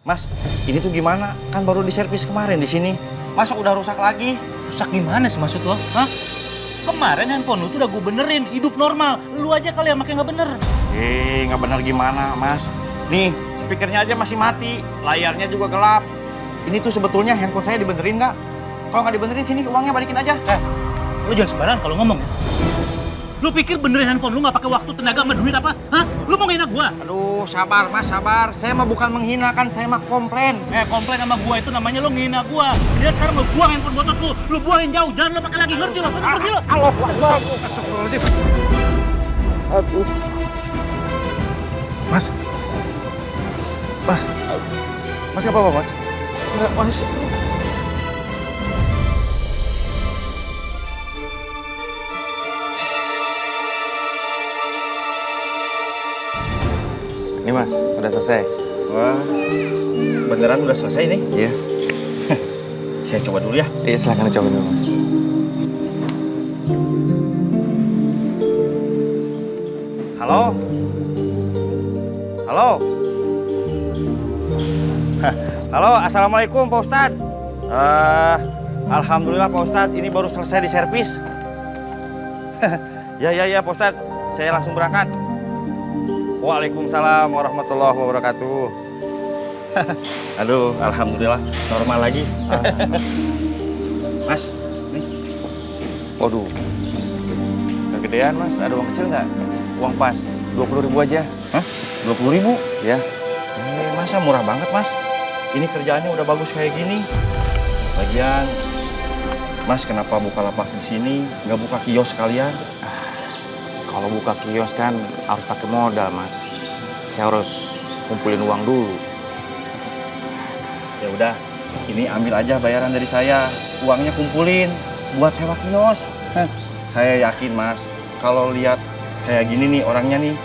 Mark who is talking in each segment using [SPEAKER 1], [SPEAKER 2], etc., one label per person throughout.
[SPEAKER 1] Mas, ini tuh gimana? Kan baru diservis kemarin di sini. Masa udah rusak lagi?
[SPEAKER 2] Rusak gimana sih maksud lo? Hah? Kemarin handphone lu tuh udah gue benerin, hidup normal. Lu aja kali yang pakai nggak bener.
[SPEAKER 1] Nggak bener gimana, Mas? Nih, speakernya aja masih mati, layarnya juga gelap. Ini tuh sebetulnya handphone saya dibenerin nggak? Kalau nggak dibenerin, sini uangnya balikin aja.
[SPEAKER 2] Lu jangan sembarangan kalau ngomong ya. Lu pikir benerin handphone lu nggak pakai waktu, tenaga, sama duit apa? Hah? Lu mau ngehina gua?
[SPEAKER 1] Aduh, sabar Mas, sabar. Saya mah bukan menghina kan, saya mah komplain.
[SPEAKER 2] Komplain sama gua itu namanya lu ngehina gua. Dia sekarang lu buang handphone botot lu buangin jauh, jangan lu pakai lagi, ngerti lo? Sana pergi lo.
[SPEAKER 1] Astagfirullahaladzim. Aduh. Mas. Mas. Mas nggak apa-apa, Mas? Enggak, Mas.
[SPEAKER 3] Ini Mas, udah selesai.
[SPEAKER 1] Wah, beneran udah selesai nih?
[SPEAKER 3] Iya.
[SPEAKER 1] Saya coba dulu ya.
[SPEAKER 3] Iya, silahkan coba dulu Mas.
[SPEAKER 1] Halo? Halo? Halo, Assalamualaikum Pak Ustadz. Alhamdulillah Pak Ustadz, ini baru selesai diservis. Ya Pak Ustadz, saya langsung berangkat. Waalaikumsalam warahmatullahi wabarakatuh. Aduh, alhamdulillah normal lagi. Mas, nih.
[SPEAKER 3] Waduh, kegedean Mas, ada uang kecil nggak? Uang pas, 20.000 aja.
[SPEAKER 1] Hah? 20.000?
[SPEAKER 3] Ya.
[SPEAKER 1] Masa murah banget Mas? Ini kerjaannya udah bagus kayak gini. Lagian, Mas kenapa buka lapak di sini, nggak buka kios sekalian?
[SPEAKER 3] Kalau buka kios kan harus pakai modal Mas. Saya harus kumpulin uang dulu.
[SPEAKER 1] Ya udah, ini ambil aja bayaran dari saya. Uangnya kumpulin buat sewa kios. Saya yakin Mas, kalau lihat kayak gini nih orangnya nih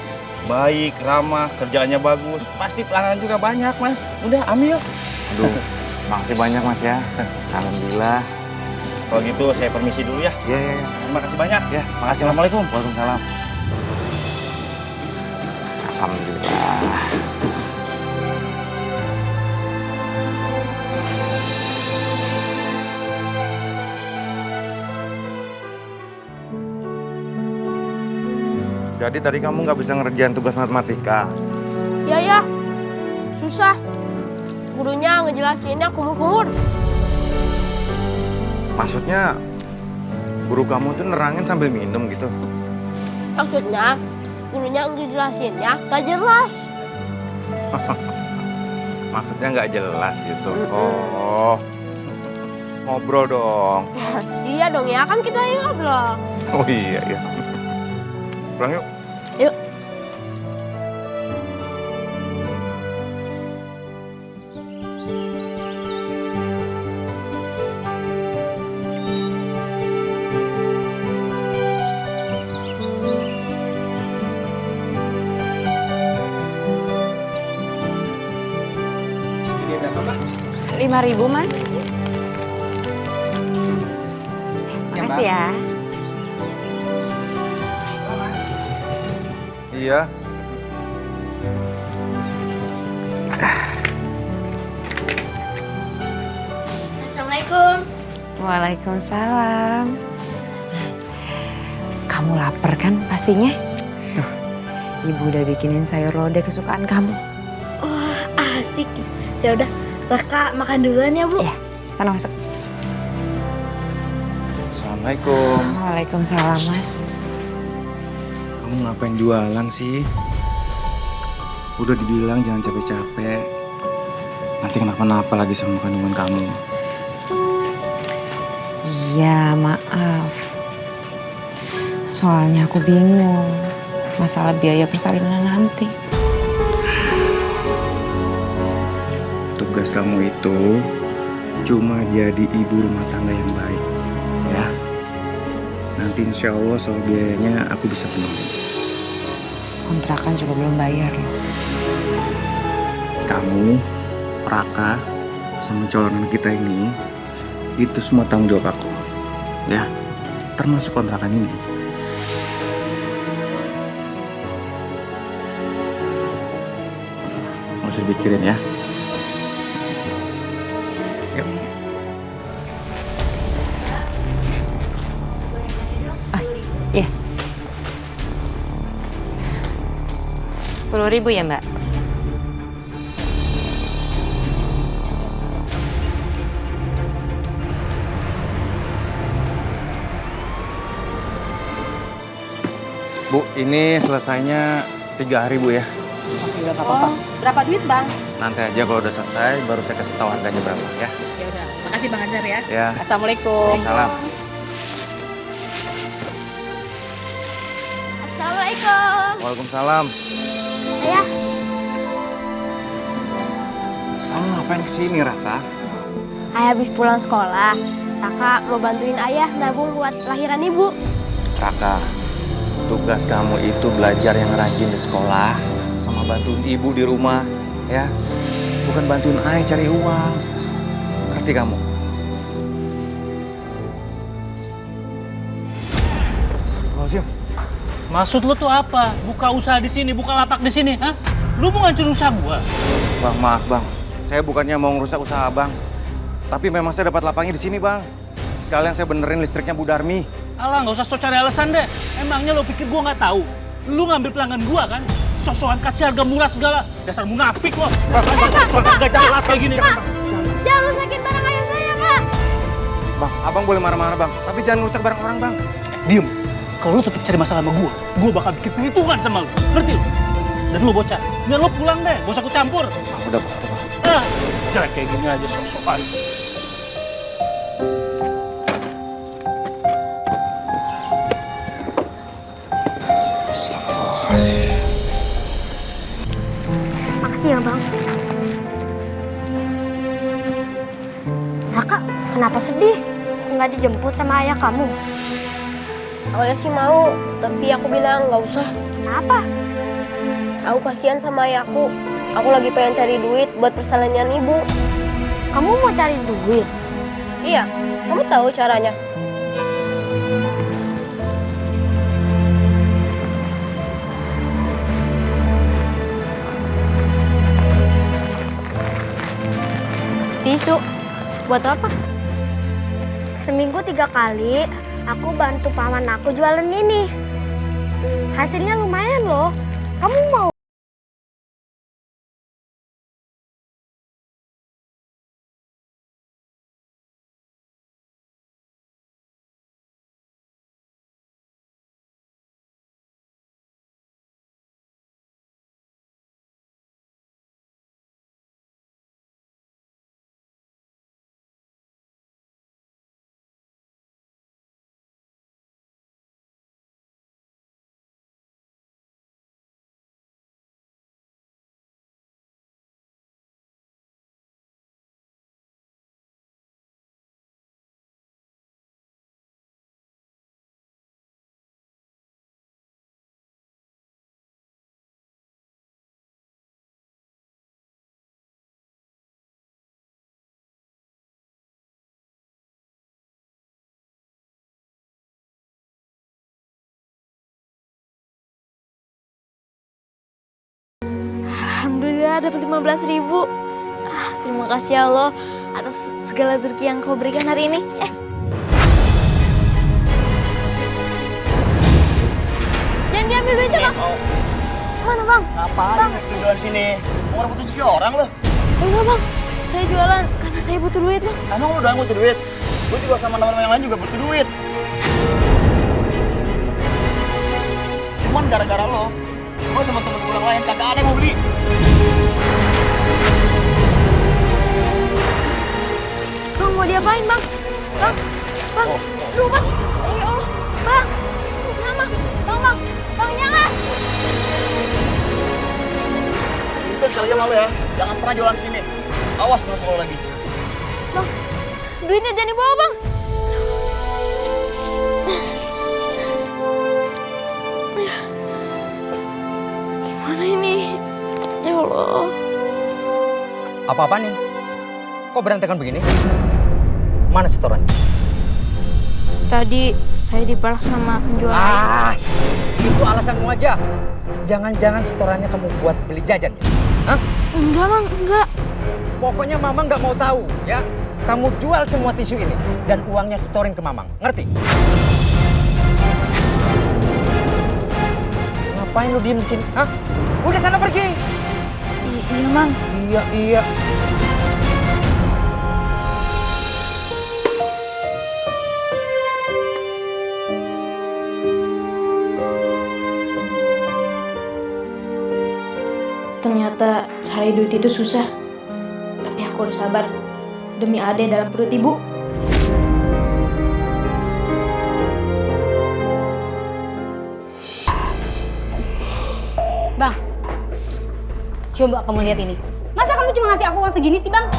[SPEAKER 1] baik, ramah, kerjaannya bagus, pasti pelanggan juga banyak Mas. Udah ambil.
[SPEAKER 3] Aduh, makasih banyak Mas ya. Alhamdulillah.
[SPEAKER 1] Kalau gitu saya permisi dulu ya.
[SPEAKER 3] Iya.
[SPEAKER 1] Terima kasih banyak.
[SPEAKER 3] Ya, makasih Mas.
[SPEAKER 1] Assalamualaikum.
[SPEAKER 3] Waalaikumsalam. Alhamdulillah. Jadi tadi kamu nggak bisa ngerjain tugas matematika?
[SPEAKER 4] Ya, susah. Gurunya ngejelasinnya kumur-kumur.
[SPEAKER 3] Maksudnya guru kamu tuh nerangin sambil minum gitu?
[SPEAKER 4] Maksudnya, gurunya ngejelasinnya gak jelas.
[SPEAKER 3] Maksudnya nggak jelas gitu? Oh, ngobrol dong.
[SPEAKER 4] Iya dong ya, kan kita yang ngobrol.
[SPEAKER 3] Oh iya. Pulang yuk.
[SPEAKER 4] Yuk.
[SPEAKER 1] Ini berapa Mbak?
[SPEAKER 5] 5.000 Mas.
[SPEAKER 1] Ya,
[SPEAKER 5] Makasih ya.
[SPEAKER 3] Iya.
[SPEAKER 4] Assalamualaikum.
[SPEAKER 5] Waalaikumsalam. Kamu lapar kan pastinya? Tuh, Ibu udah bikinin sayur lodeh kesukaan kamu.
[SPEAKER 4] Wah, asik. Ya udah, Raka makan duluan ya, Bu.
[SPEAKER 5] Iya, sana masuk.
[SPEAKER 3] Assalamualaikum.
[SPEAKER 5] Waalaikumsalam, Mas.
[SPEAKER 3] Kamu ngapain jualan sih? Udah dibilang jangan capek-capek. Nanti kenapa-napa lagi sama kandungan kamu.
[SPEAKER 5] Iya, maaf. Soalnya aku bingung masalah biaya persalinan nanti.
[SPEAKER 3] Tugas kamu itu cuma jadi ibu rumah tangga yang baik, ya. Nanti insya Allah soal biayanya aku bisa penuhi.
[SPEAKER 5] Kontrakan juga belum bayar loh.
[SPEAKER 3] Kamu, Raka, sama calon kita ini, itu semua tanggung jawab aku, ya. Termasuk kontrakan ini. Nggak usah dipikirin ya.
[SPEAKER 5] 10.000 ya, Mbak?
[SPEAKER 3] Bu, ini selesainya 3 hari Bu ya.
[SPEAKER 5] Udah nggak apa-apa.
[SPEAKER 6] Berapa duit, Bang?
[SPEAKER 3] Nanti aja kalau udah selesai baru saya kasih tahu harganya berapa ya.
[SPEAKER 6] Ya udah, makasih Bang Azhar ya.
[SPEAKER 3] Ya.
[SPEAKER 6] Assalamualaikum.
[SPEAKER 3] Salam.
[SPEAKER 4] Assalamualaikum.
[SPEAKER 3] Waalaikumsalam.
[SPEAKER 4] Ayah,
[SPEAKER 3] Kamu ngapain kesini, Raka?
[SPEAKER 4] ayah habis pulang sekolah. Raka mau bantuin ayah nabung buat lahiran ibu.
[SPEAKER 3] Raka, tugas kamu itu belajar yang rajin di sekolah sama bantuin ibu di rumah, ya. Bukan bantuin ayah cari uang. Ngerti kamu? Astagfirullahaladzim.
[SPEAKER 2] Maksud lu tuh apa? Buka usaha di sini, buka lapak di sini, hah? Lu mau ngancurin usaha gua?
[SPEAKER 3] Bang, maaf bang. Saya bukannya mau ngerusak usaha bang. Tapi memang saya dapat lapangnya di sini bang. Sekalian saya benerin listriknya Bu Darmi.
[SPEAKER 2] Alah, nggak usah sok cari alasan deh. Emangnya lo pikir gua nggak tahu? Lu ngambil pelanggan gua kan? Sok-sokan kasih harga murah segala. Dasar munafik lo. Gak jelas kayak gini.
[SPEAKER 4] Jangan rusakin barang ayah saya, Pak.
[SPEAKER 3] Bang, abang boleh marah-marah bang. Tapi jangan ngerusak barang orang bang.
[SPEAKER 2] Diem. Kalau lu tetap cari masalah sama gua bakal bikin perhitungan sama lu. Ngerti lu? Dan lu bocah, dan lu pulang deh. Gak usah aku campur.
[SPEAKER 3] Udah bang.
[SPEAKER 2] Ah, jelek kayak gini aja sok-sokan.
[SPEAKER 4] Makasih ya, Bang. Raka, kenapa sedih? Nggak dijemput sama ayah kamu?
[SPEAKER 7] Awalnya sih mau, tapi aku bilang nggak usah.
[SPEAKER 4] Kenapa?
[SPEAKER 7] Aku kasihan sama ayahku. Aku lagi pengen cari duit buat persalinan ibu.
[SPEAKER 4] Kamu mau cari duit?
[SPEAKER 7] Iya, kamu tahu caranya.
[SPEAKER 4] Tisu. Buat apa? Seminggu 3 kali, aku bantu paman aku jualan ini. Hasilnya lumayan loh. Kamu mau? Alhamdulillah dapat 15.000. Terima kasih ya Allah atas segala rezeki yang kau berikan hari ini. Jangan diambil duitnya, Bang. Mana, Bang?
[SPEAKER 1] Ngapain jualan sini? Mau rebut rezeki orang lo?
[SPEAKER 4] Enggak, Bang. Saya jualan karena saya butuh duit, Bang.
[SPEAKER 1] Emang lu udah butuh duit? Gue juga sama teman-teman yang lain juga butuh duit. Cuman gara-gara lo, gue sama temen gue yang lain kagak ada yang mau beli.
[SPEAKER 4] Bang, mau diapain, Bang? Bang, Bang, aduh, Bang. Ya Allah, Bang. Jangan, Bang, Bang, jangan.
[SPEAKER 1] Itu sekali aja malu ya, jangan pernah jualan sini. Awas kalau lagi.
[SPEAKER 4] Bang, duitnya jangan dibawa, Bang. Gimana ini? Ya Allah.
[SPEAKER 8] Apa-apaan nih? Kok berantakan begini? Mana setoran?
[SPEAKER 4] Tadi saya dibalas sama penjual.
[SPEAKER 8] Itu alasanmu aja. Jangan-jangan setorannya kamu buat beli jajan ya? Hah?
[SPEAKER 4] Enggak, Bang, enggak.
[SPEAKER 8] Pokoknya Mamang nggak mau tahu ya. Kamu jual semua tisu ini dan uangnya setorin ke Mamang. Ngerti? Ngapain lu diem di sini? Hah? Udah sana pergi.
[SPEAKER 4] Iya, Mang.
[SPEAKER 8] Iya.
[SPEAKER 7] Ternyata cari duit itu susah. Tapi aku harus sabar. Demi Ade dalam perut ibu.
[SPEAKER 6] Bang, coba kamu lihat ini. Masa kamu cuma ngasih aku uang segini sih, Bang?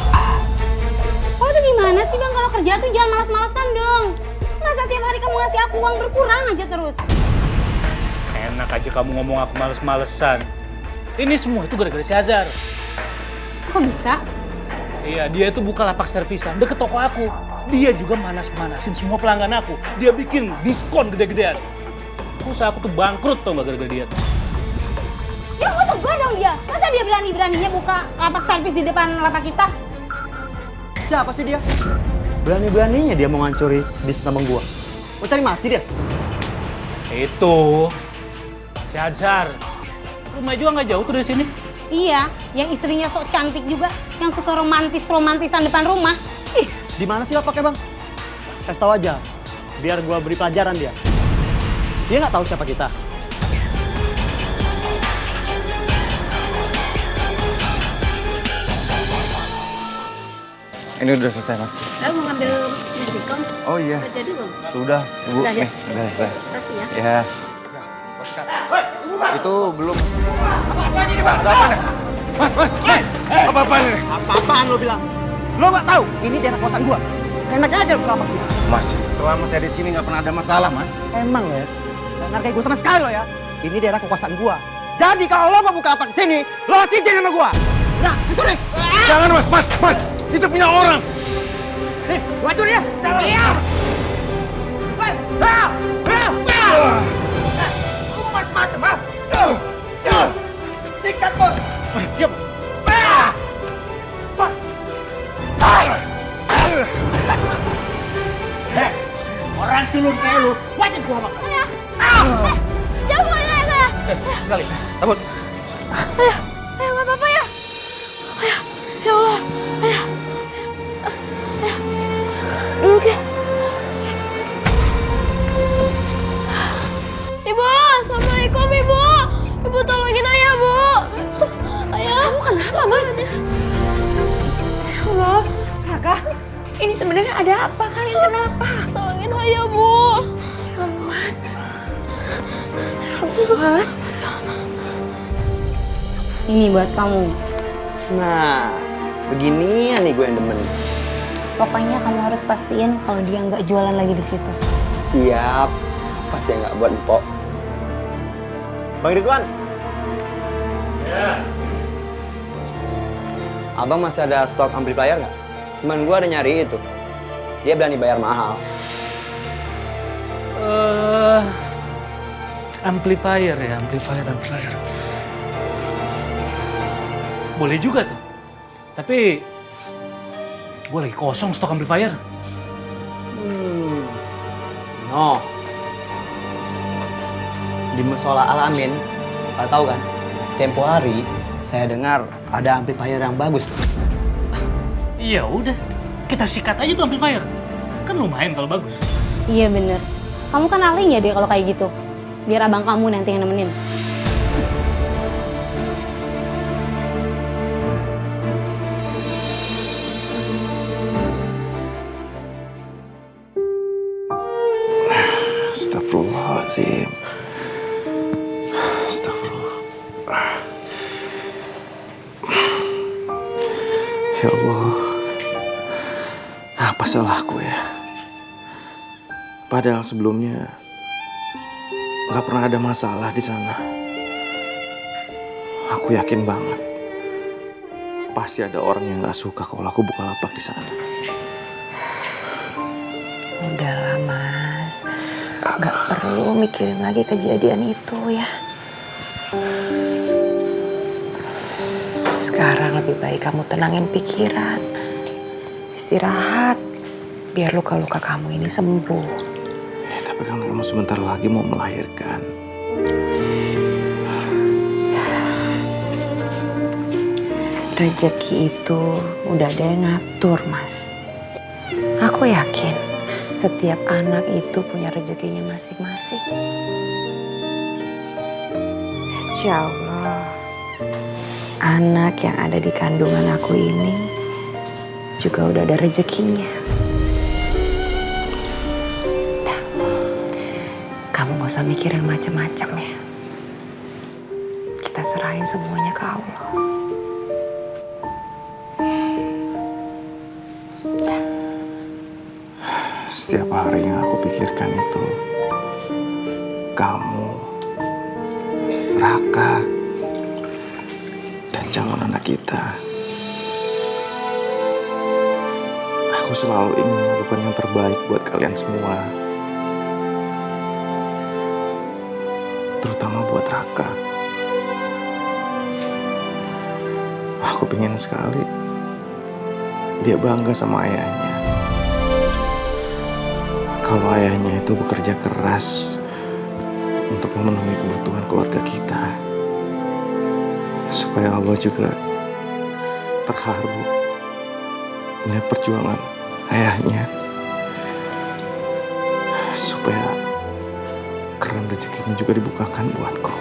[SPEAKER 6] Kamu tuh gimana sih, Bang? Kalau kerja tuh jangan malas-malasan dong. Masa tiap hari kamu ngasih aku uang berkurang aja terus?
[SPEAKER 2] Enak aja kamu ngomong aku males-malesan. Ini semua itu gara-gara si Azhar.
[SPEAKER 6] Kok bisa?
[SPEAKER 2] Iya, dia itu buka lapak servisan deket toko aku. Dia juga manas-manasin semua pelanggan aku. Dia bikin diskon gede-gedean. Usaha aku tuh bangkrut tau gak gara-gara dia.
[SPEAKER 6] Ya aku tegur dong dia. Masa dia berani-beraninya buka lapak servis di depan lapak kita?
[SPEAKER 8] Siapa sih dia? Berani-beraninya dia mau ngancuri bisnis abang gua. Mau cari mati dia?
[SPEAKER 2] Itu si Azhar. Rumah juga nggak jauh tuh dari sini.
[SPEAKER 6] Iya, yang istrinya sok cantik juga, yang suka romantisan depan rumah. Ih,
[SPEAKER 8] Di mana sih lapaknya bang? Kasih tahu aja, biar gua beri pelajaran dia. Dia nggak tahu siapa kita.
[SPEAKER 1] Ini udah selesai, Mas.
[SPEAKER 7] Aku mau ngambil musikom.
[SPEAKER 1] Oh iya.
[SPEAKER 7] Udah jadi belum?
[SPEAKER 1] Sudah, Ibu.
[SPEAKER 7] Udah, ya?
[SPEAKER 1] Nih, udah selesai.
[SPEAKER 7] Kasih ya.
[SPEAKER 1] Ya. Itu belum. Ada apa nih? Mas. Apa-apaan ini?
[SPEAKER 8] Apa-apaan lo bilang? Lo nggak tahu? Ini daerah kosan gua. Seenaknya aja lo buka lapak sini.
[SPEAKER 1] Mas, selama saya di sini nggak pernah ada masalah, Mas.
[SPEAKER 8] Emang lo ya? Nggak ngargai gua sama sekali lo ya. Ini daerah kekuasaan gua. Jadi kalau lo mau buka lapak di sini, lo harus izin sama gua. Nah, itu deh.
[SPEAKER 1] Jangan, Mas. Itu punya orang.
[SPEAKER 8] Nih, gua curi ya. Jangan. Iya. Macam-macam, ah. Sikat, bos.
[SPEAKER 1] Diam.
[SPEAKER 8] Bos. Orang culun kayak lu, wajib gua makan.
[SPEAKER 7] Jangan mulai saya.
[SPEAKER 1] Kali. Takut.
[SPEAKER 7] Ayo nggak apa-apa ya. Ayo, ya Allah. Ayo. Duduk ya. Ibu, assalamualaikum Ibu. Ibu tolongin ayah Bu. Ayah. Kamu kenapa Mas? Ya Allah.
[SPEAKER 5] Raka, ini sebenarnya ada apa? Kalian kenapa?
[SPEAKER 7] Tolongin ayah Bu.
[SPEAKER 5] Ya Allah, Mas. Mas.
[SPEAKER 6] Ini buat kamu.
[SPEAKER 8] Nah, beginian nih gue yang demen.
[SPEAKER 6] Pokoknya kamu harus pastiin kalau dia nggak jualan lagi di situ.
[SPEAKER 8] Siap. Pasti nggak buat empok. Bang Ridwan.
[SPEAKER 2] Ya.
[SPEAKER 8] Abang masih ada stok amplifier nggak? Teman gue ada nyari itu. Dia berani bayar mahal.
[SPEAKER 2] Amplifier. Boleh juga tuh. Tapi gue lagi kosong stok amplifier.
[SPEAKER 8] No. Di Musola Al-Amin, kau tahu kan? Tempo hari saya dengar ada amplifier yang bagus tuh.
[SPEAKER 2] Ya udah, kita sikat aja tuh amplifier. Kan lumayan kalau bagus.
[SPEAKER 6] Iya bener. Kamu kan ahlinya dia kalau kayak gitu. Biar abang kamu nanti yang nemenin.
[SPEAKER 3] Astagfirullahaladzim. Astagfirullah. Ya Allah. Apa salahku ya? Padahal sebelumnya nggak pernah ada masalah di sana. Aku yakin banget pasti ada orang yang nggak suka kalau aku buka lapak di sana.
[SPEAKER 5] Udahlah, Mas. Nggak perlu mikirin lagi kejadian itu ya. Sekarang lebih baik kamu tenangin pikiran. Istirahat. Biar luka-luka kamu ini sembuh.
[SPEAKER 3] Tapi kan kamu sebentar lagi mau melahirkan.
[SPEAKER 5] Rezeki itu udah ada yang ngatur, Mas. Aku yakin setiap anak itu punya rezekinya masing-masing. Insya Allah, anak yang ada di kandungan aku ini juga udah ada rezekinya. Nah, kamu gak usah mikir yang macem-macem ya. Kita serahin semuanya ke Allah.
[SPEAKER 3] Setiap hari yang aku pikirkan itu kamu, Raka, dan calon anak kita. Aku selalu ingin melakukan yang terbaik buat kalian semua. Terutama buat Raka. Aku pengen sekali dia bangga sama ayahnya. Kalau ayahnya itu bekerja keras untuk memenuhi kebutuhan keluarga kita. Supaya Allah juga terharu melihat perjuangan ayahnya. Supaya keran rezekinya juga dibukakan buatku.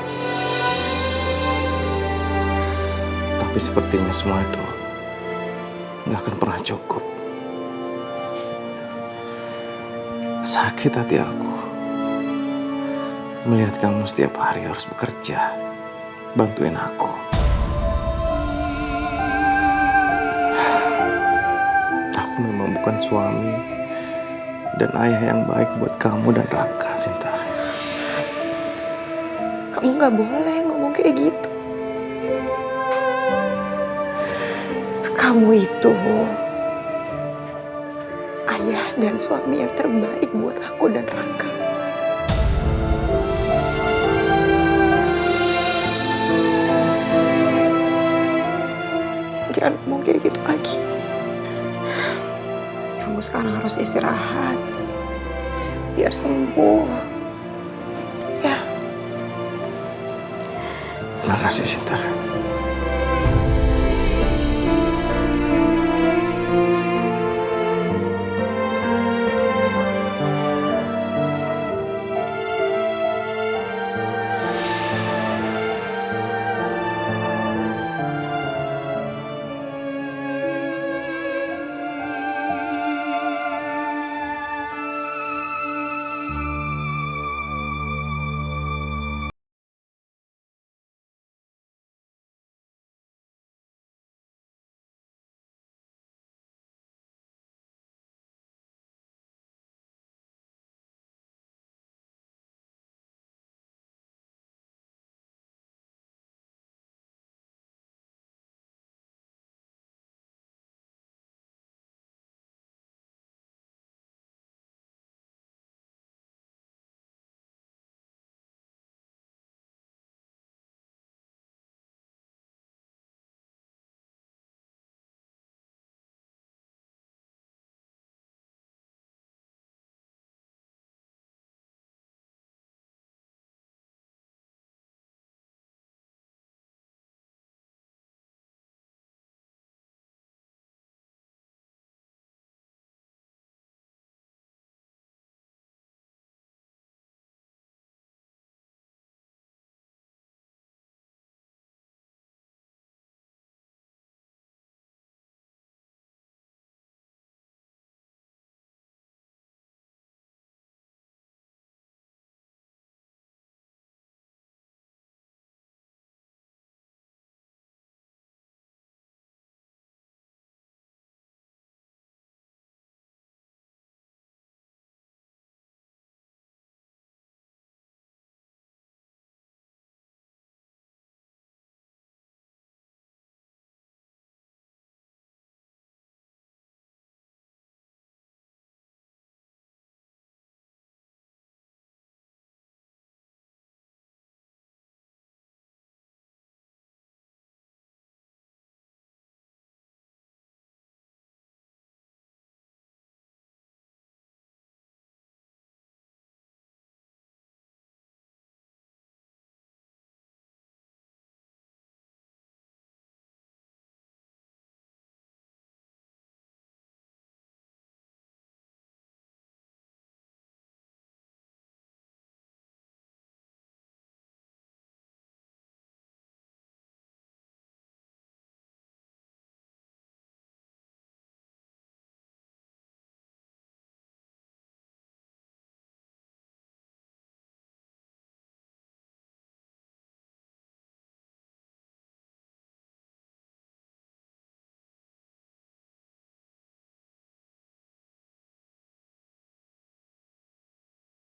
[SPEAKER 3] Tapi sepertinya semua itu nggak akan pernah cukup. Sakit hati aku melihat kamu setiap hari harus bekerja, bantuin aku. Aku memang bukan suami dan ayah yang baik buat kamu dan Raka, Sinta.
[SPEAKER 5] Mas, kamu gak boleh ngomong kayak gitu. Kamu itu ayah dan suami yang terbaik buat aku dan Raka. Jangan ngomong kayak gitu lagi. Kamu sekarang harus istirahat biar sembuh. Ya.
[SPEAKER 3] Makasih, Sinta.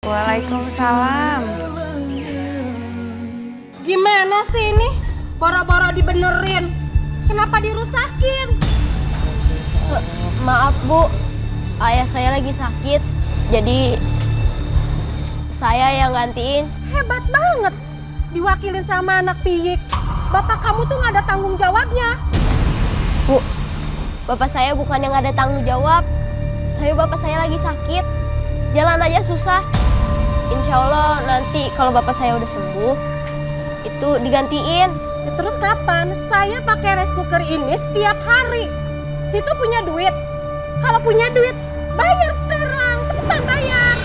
[SPEAKER 5] Waalaikumsalam.
[SPEAKER 4] Gimana sih ini? Boro-boro dibenerin. Kenapa dirusakin?
[SPEAKER 9] Maaf Bu, ayah saya lagi sakit, jadi saya yang gantiin.
[SPEAKER 4] Hebat banget. Diwakilin sama anak piyik. Bapak kamu tuh nggak ada tanggung jawabnya.
[SPEAKER 9] Bu, bapak saya bukan yang nggak ada tanggung jawab, tapi bapak saya lagi sakit, jalan aja susah. Insya Allah nanti kalau bapak saya udah sembuh, itu digantiin.
[SPEAKER 4] Ya, terus kapan? Saya pakai rice cooker ini setiap hari. Situ punya duit. Kalau punya duit, bayar sekarang. Cepetan bayar.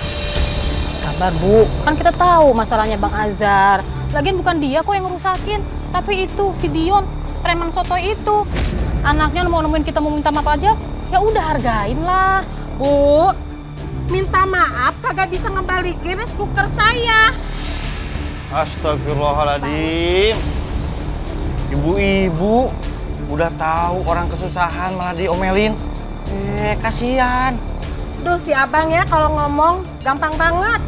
[SPEAKER 10] Sabar Bu, kan kita tahu masalahnya Bang Azhar. Lagian bukan dia kok yang ngerusakin, tapi itu si Dion, preman sotoy itu. Anaknya mau nemuin kita mau minta maaf aja, ya udah hargain lah.
[SPEAKER 4] Bu, minta maaf kagak bisa ngebalikin rice cooker saya.
[SPEAKER 1] Astagfirullahaladzim. Ibu-ibu udah tahu orang kesusahan malah diomelin. Kasihan.
[SPEAKER 4] Duh, si abang ya kalau ngomong gampang banget.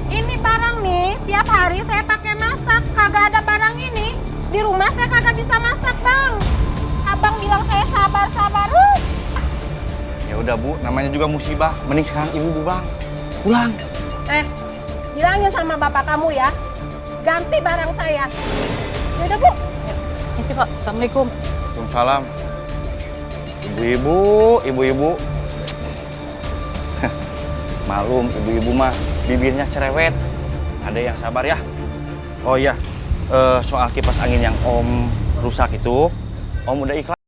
[SPEAKER 4] Ini barang nih, tiap hari saya pakai masak. Kagak ada barang ini, di rumah saya kagak bisa masak, Bang. Abang bilang saya sabar-sabar.
[SPEAKER 1] Ya udah Bu, namanya juga musibah. Mending sekarang ibu pulang. Pulang.
[SPEAKER 4] Bilangin sama bapak kamu ya, ganti barang saya. Ya udah Bu.
[SPEAKER 10] Ya sih Pak, Assalamualaikum.
[SPEAKER 1] Waalaikumsalam. Ibu-ibu. Malum, ibu-ibu mah bibirnya cerewet. Ada yang sabar ya. Oh iya, soal kipas angin yang Om rusak itu, Om udah ikhlas.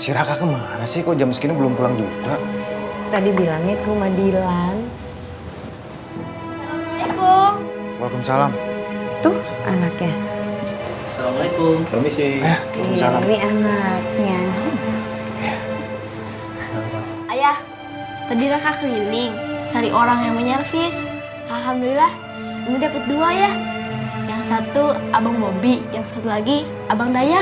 [SPEAKER 3] Si Raka kemana sih? Kok jam segini belum pulang juga?
[SPEAKER 5] Tadi bilangnya ke rumah Dilan.
[SPEAKER 9] Assalamualaikum.
[SPEAKER 3] Waalaikumsalam.
[SPEAKER 5] Tuh anaknya.
[SPEAKER 2] Assalamualaikum. Permisi.
[SPEAKER 3] Waalaikumsalam.
[SPEAKER 5] Ini anaknya.
[SPEAKER 9] Ayah, tadi Raka keliling cari orang yang menyervis. Alhamdulillah, ini dapat 2 ya. Yang satu Abang Bobby, yang satu lagi Abang Daya.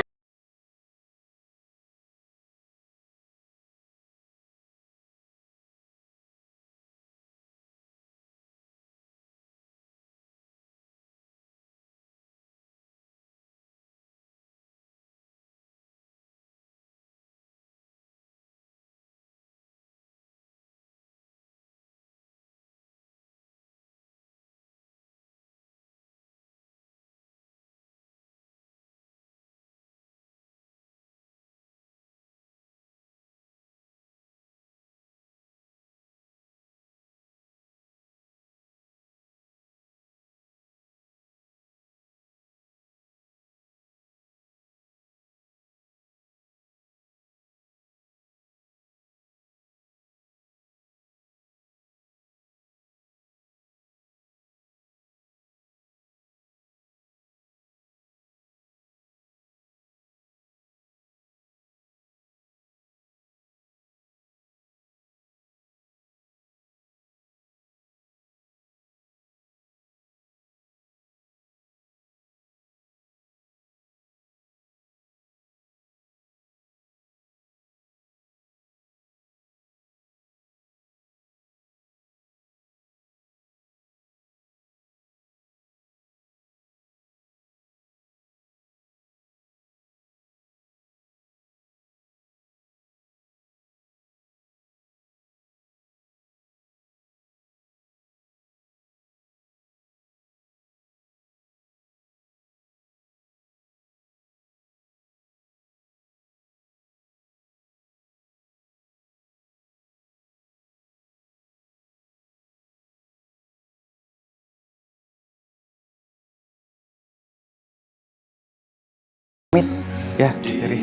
[SPEAKER 3] Mit.
[SPEAKER 1] Ya, Eri.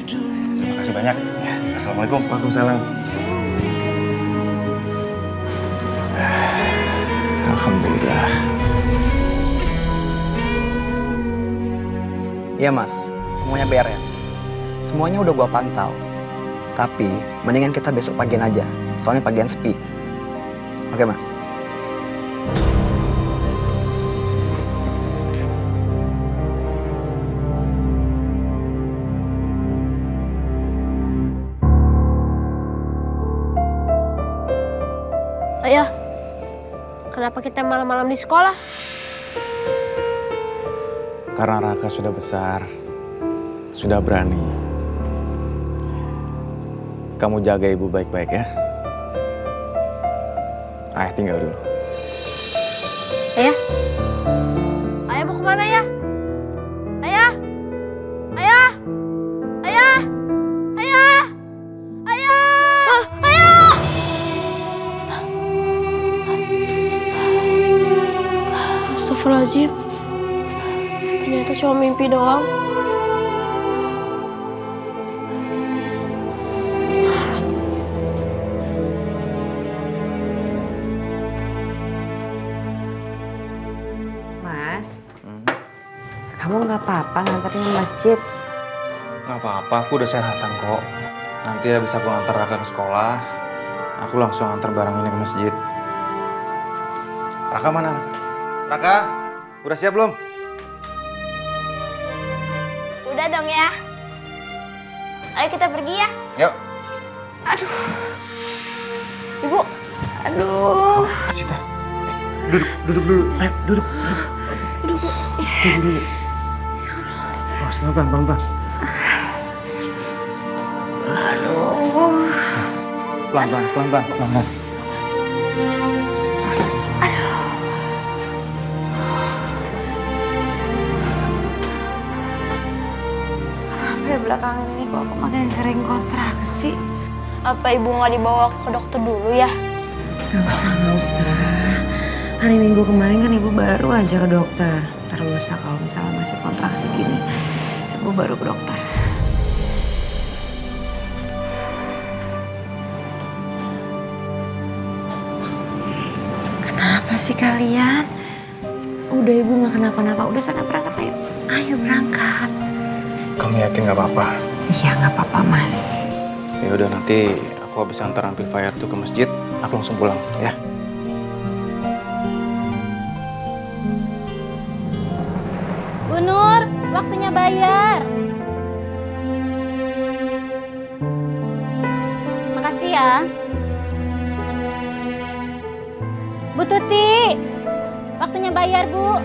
[SPEAKER 1] Terima kasih banyak. Assalamualaikum.
[SPEAKER 3] Waalaikumsalam. Alhamdulillah.
[SPEAKER 8] Iya mas, semuanya beres. Semuanya udah gua pantau. Tapi mendingan kita besok pagian aja, soalnya pagian sepi. Oke mas.
[SPEAKER 9] Ayah, kenapa kita malam-malam di sekolah?
[SPEAKER 3] Karena Raka sudah besar, sudah berani. Kamu jaga ibu baik-baik ya. Ayah tinggal dulu.
[SPEAKER 9] Ayah? Ayah mau kemana ya? Ayah? Ayah? Ayah? Ayah? Ayah? Ayah! Astagfirullahaladzim. Ternyata cuma mimpi doang.
[SPEAKER 5] Mas, kamu nggak apa-apa nganterin ke masjid?
[SPEAKER 3] Nggak apa-apa, aku udah sehatan kok. Nanti habis aku antar Raka ke sekolah, aku langsung antar barang ini ke masjid. Raka mana? Raka, udah siap belum?
[SPEAKER 9] Udah dong ya. Ayo kita pergi ya.
[SPEAKER 3] Yuk.
[SPEAKER 9] Aduh. Ibu.
[SPEAKER 5] Aduh.
[SPEAKER 3] Sita, duduk dulu. Ayo, duduk. Duduk dulu. Awas, pelan-pelan.
[SPEAKER 5] Aduh.
[SPEAKER 3] Pelan-pelan.
[SPEAKER 5] Kenapa ya belakangan ini kok aku makin sering kontraksi?
[SPEAKER 9] Apa ibu nggak dibawa ke dokter dulu ya?
[SPEAKER 5] Gak usah. Hari Minggu kemarin kan ibu baru aja ke dokter. Ntar lusa kalau misalnya masih kontraksi gini, ibu baru ke dokter. Kenapa sih kalian? Udah ibu nggak kenapa-napa, udah sana berangkat ayo. Ayo berangkat.
[SPEAKER 3] Kamu yakin nggak apa-apa?
[SPEAKER 5] Iya nggak apa-apa mas.
[SPEAKER 3] Ya udah, nanti aku habis antar amplifier tuh ke masjid, aku langsung pulang ya.
[SPEAKER 6] Bu Nur, waktunya bayar. Makasih ya. Bu Tuti, waktunya bayar, Bu.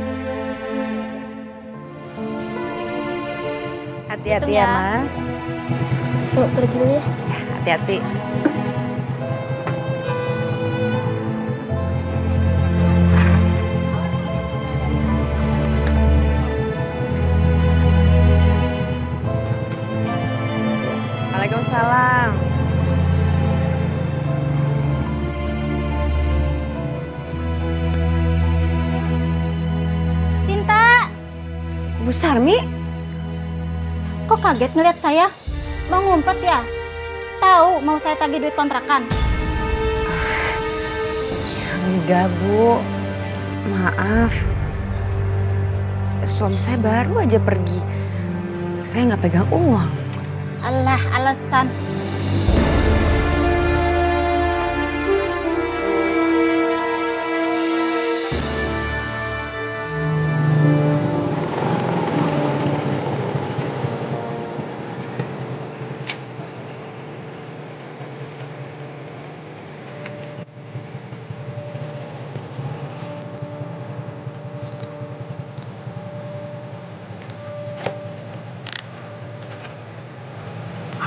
[SPEAKER 5] Hati-hati
[SPEAKER 6] Hitung
[SPEAKER 5] ya
[SPEAKER 6] ya.
[SPEAKER 5] mas.
[SPEAKER 9] Coba pergi dulu ya.
[SPEAKER 5] Hati-hati. Waalaikumsalam.
[SPEAKER 6] Sinta,
[SPEAKER 5] Bu Sarmi,
[SPEAKER 6] kok kaget ngeliat saya? Mau ngumpet ya? Tahu mau saya tagih duit kontrakan?
[SPEAKER 5] enggak Bu. Maaf. Suami saya baru aja pergi. Saya nggak pegang uang.
[SPEAKER 6] Alah, alasan.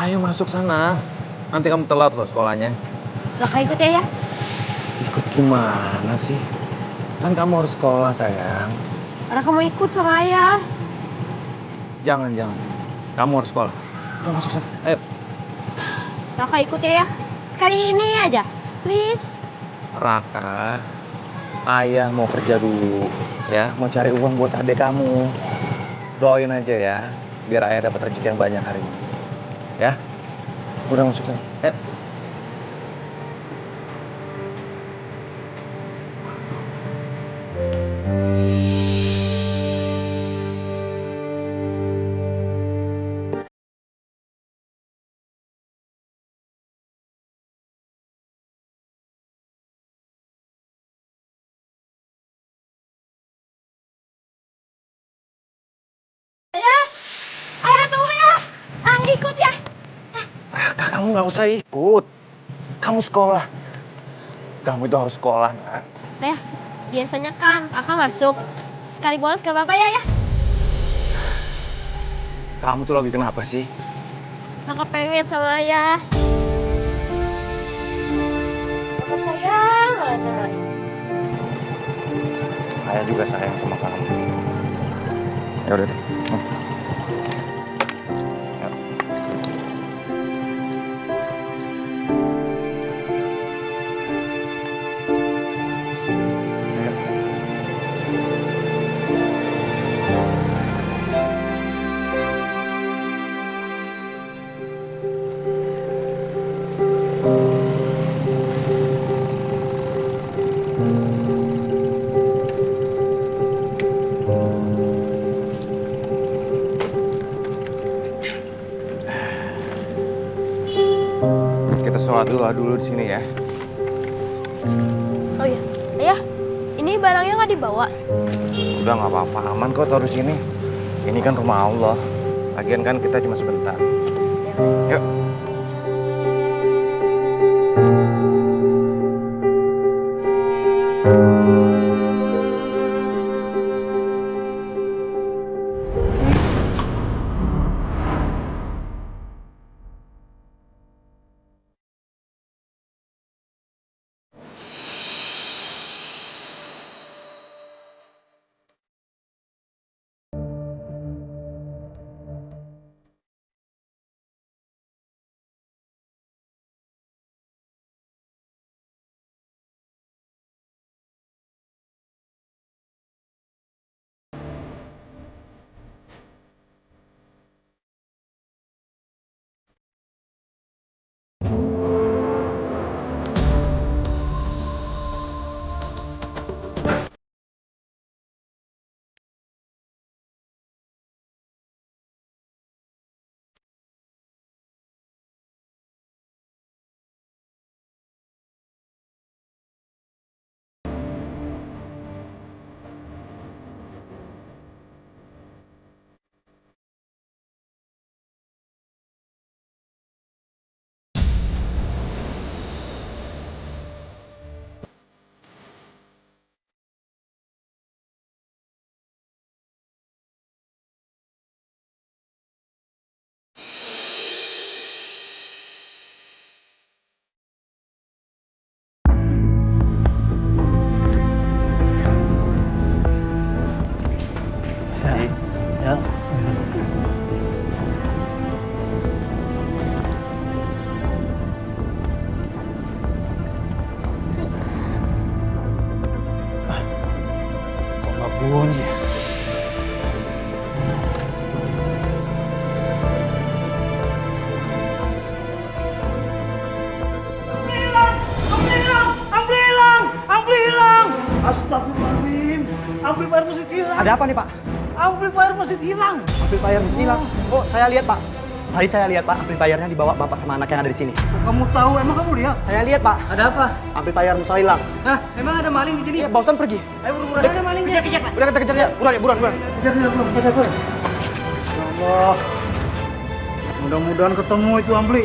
[SPEAKER 3] Ayo masuk sana. Nanti kamu telat loh sekolahnya.
[SPEAKER 6] Raka ikut ya?
[SPEAKER 3] Ikut gimana sih? Kan kamu harus sekolah sayang.
[SPEAKER 9] Raka mau ikut sama ayah.
[SPEAKER 3] Jangan. Kamu harus sekolah. Ayo masuk sana. Ayo.
[SPEAKER 9] Raka ikut ya. Sekali ini aja. Please.
[SPEAKER 3] Raka, ayah mau kerja dulu. Ya, mau cari uang buat adik kamu. Doain aja ya. biar ayah dapat rezeki yang banyak hari ini. Ya? Udah masukin.
[SPEAKER 9] Ayah tunggu ya. Ikut ya.
[SPEAKER 3] Kamu nggak usah ikut. Kamu sekolah. Kamu itu harus sekolah, nak.
[SPEAKER 9] Ayah, biasanya kan kakak masuk sekali bolos gak apa-apa ya.
[SPEAKER 3] Kamu tuh lagi kenapa sih?
[SPEAKER 9] Kakak pengen sama ayah. Aku sayang banget sama ayah.
[SPEAKER 3] Ayah juga sayang sama kamu. Ya udah deh. Kita sholat dulu di sini ya.
[SPEAKER 9] Oh iya, ayah, ini barangnya nggak dibawa.
[SPEAKER 3] Udah nggak apa-apa, aman kok taruh sini. Ini kan rumah Allah. Lagian kan kita cuma sebentar. Yuk.
[SPEAKER 2] Ya.
[SPEAKER 3] Kok nggak bunyi ya?
[SPEAKER 2] Ampli hilang. Astagfirullahaladzim. Amplifier mesin hilang.
[SPEAKER 8] Ada apa nih, Pak?
[SPEAKER 2] Amplifier mesin hilang.
[SPEAKER 8] Amplifier mesin hilang. Oh, saya lihat, Pak. Tadi saya lihat, Pak, amplifiernya dibawa bapak sama anak yang ada di sini.
[SPEAKER 2] Kamu tahu? Emang kamu lihat?
[SPEAKER 8] Saya lihat, Pak.
[SPEAKER 2] Ada apa?
[SPEAKER 8] Amplifier Musa hilang.
[SPEAKER 2] Hah? Emang ada maling di sini?
[SPEAKER 8] Iya, barusan pergi.
[SPEAKER 2] Ayo buru-buru ada malingnya. Kejar, Pak.
[SPEAKER 8] Udah kita kejar ya. Buruan.
[SPEAKER 2] Kejar. Ya Allah. Mudah-mudahan ketemu itu Ampli.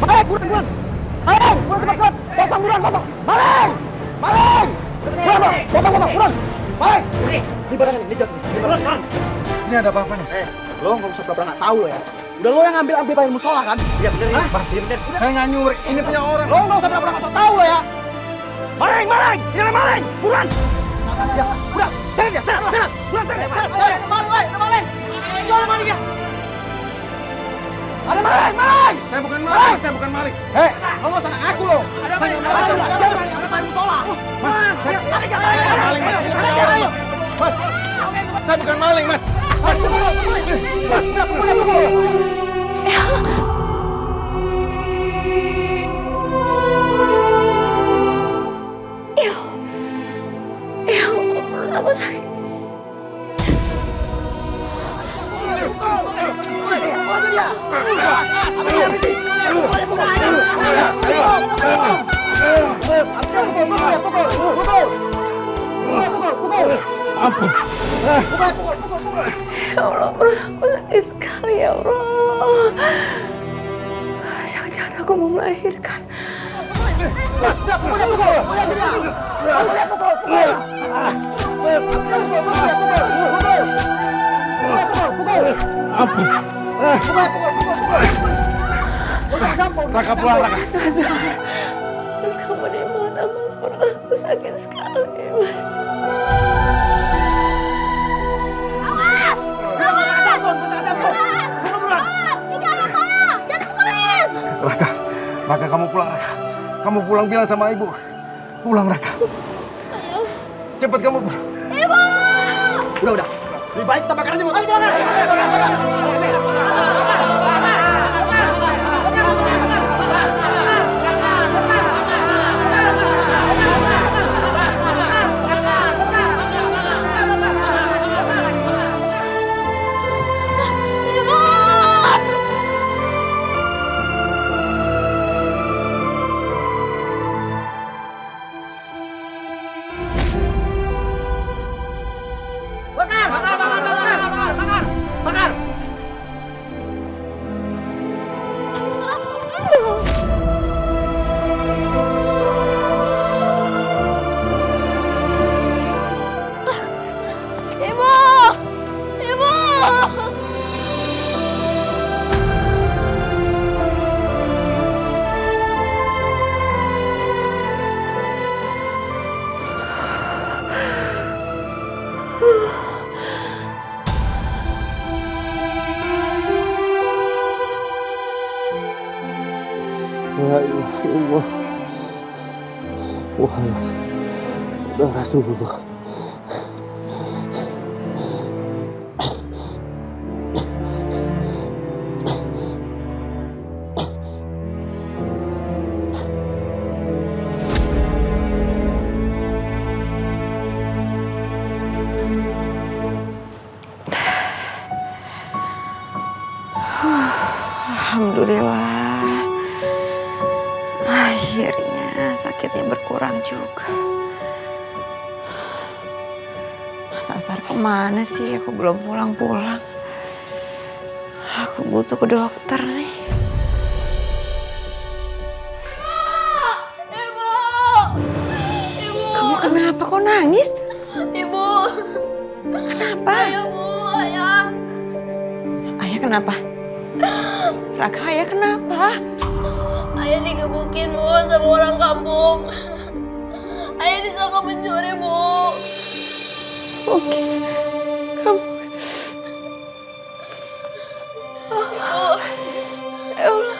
[SPEAKER 8] Maling, buruan. Maling, buruan cepat. Potong, buruan. Maling. Potong, buruan. Maling. Ini barangnya nih, jas nih.
[SPEAKER 3] Ini ada apa-apa nih?
[SPEAKER 8] Lo nggak usah pura-pura nggak tahu lo ya. Udah lo yang ngambil amplifier musola kan?
[SPEAKER 2] Iya bener.
[SPEAKER 3] Saya nggak nyuri. Ini punya orang.
[SPEAKER 8] Lo nggak usah pura-pura nggak tahu lo ya. Maling. Ini ada maling. Buruan. Ya, udah. Seret. Buruan, seret. Ada maling. Soal maling ya. Ada maling.
[SPEAKER 3] Saya bukan maling.
[SPEAKER 8] Hei, lo nggak usah ngaku lo.
[SPEAKER 2] Ada maling.
[SPEAKER 8] di musola. Mas,
[SPEAKER 3] Saya bukan maling, Mas.
[SPEAKER 5] Perut aku sakit. Ya Allah, perut aku sakit sekali ya Allah. Jangan-jangan aku mau melahirkan.
[SPEAKER 3] Raka pulang, Raka.
[SPEAKER 5] Mas, kamu di mana, Mas? Perut aku sakit sekali, Mas.
[SPEAKER 3] Raka, kamu pulang, Raka. Kamu pulang, bilang sama ibu. Pulang, Raka. Cepat kamu pulang.
[SPEAKER 8] Ibu! Udah. Lebih baik kita bakar aja motor. Ayo, bakar.
[SPEAKER 11] La ilaha illallah Muhammad Rasulullah.
[SPEAKER 5] Alhamdulillah. Akhirnya sakitnya berkurang juga. Mas Azhar kemana sih? Aku belum pulang-pulang. Aku butuh ke dokter nih.
[SPEAKER 9] Ibu!
[SPEAKER 5] Kamu kenapa? Kok nangis?
[SPEAKER 9] Ibu!
[SPEAKER 5] Kenapa?
[SPEAKER 9] Ayah, Bu! Ayah!
[SPEAKER 5] Ayah kenapa? Raka, ayah kenapa?
[SPEAKER 9] Ayah digebukin, Bu, sama orang kampung. Ayah disangka mencuri, Bu.
[SPEAKER 5] Oke. Kamu...
[SPEAKER 9] Ibu.
[SPEAKER 5] Ya Allah. Ya udah.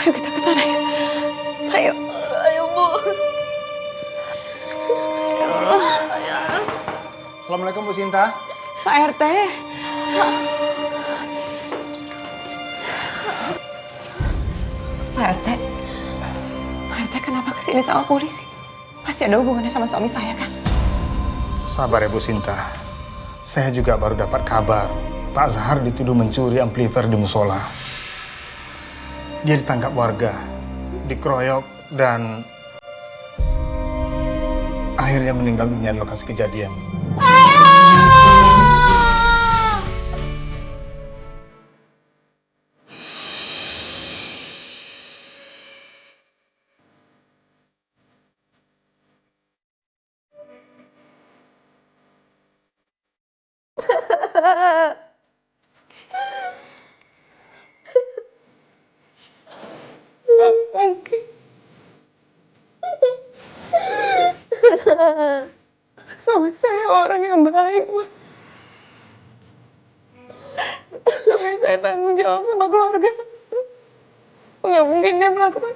[SPEAKER 5] Ayo kita ke sana ya. Ayo.
[SPEAKER 9] Ayo, Bu.
[SPEAKER 5] Ya Allah.
[SPEAKER 11] Assalamualaikum Bu Sinta.
[SPEAKER 5] Pak RT. Pak RT. Pak RT kenapa kesini sama polisi? Pasti ada hubungannya sama suami saya kan?
[SPEAKER 11] Sabar ya Bu Sinta. Saya juga baru dapat kabar Pak Zahar dituduh mencuri amplifier di musola. Dia ditangkap warga, dikeroyok, dan akhirnya meninggal dunia di lokasi kejadian.
[SPEAKER 5] Suami saya orang yang baik, Bu. Tapi saya tanggung jawab sama keluarga. Nggak mungkin dia melakukan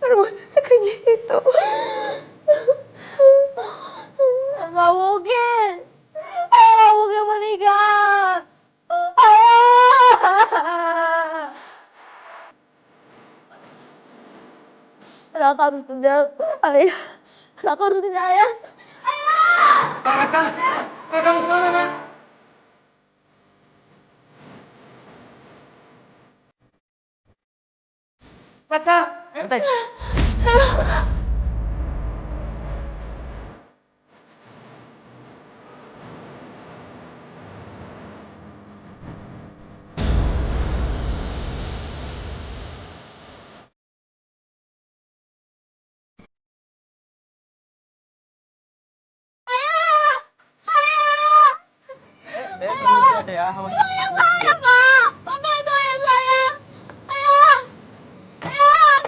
[SPEAKER 5] perbuatan sekejam sekeji itu.
[SPEAKER 7] Gak mungkin. Ayah gak mungkin meninggal. Raka harus tinggal ayah. Raka harus tinggal ayah.
[SPEAKER 8] Kakak kemana? Baca.
[SPEAKER 7] Ayah saya, Pak. Bapak itu ayah saya. Ayah. Ayah.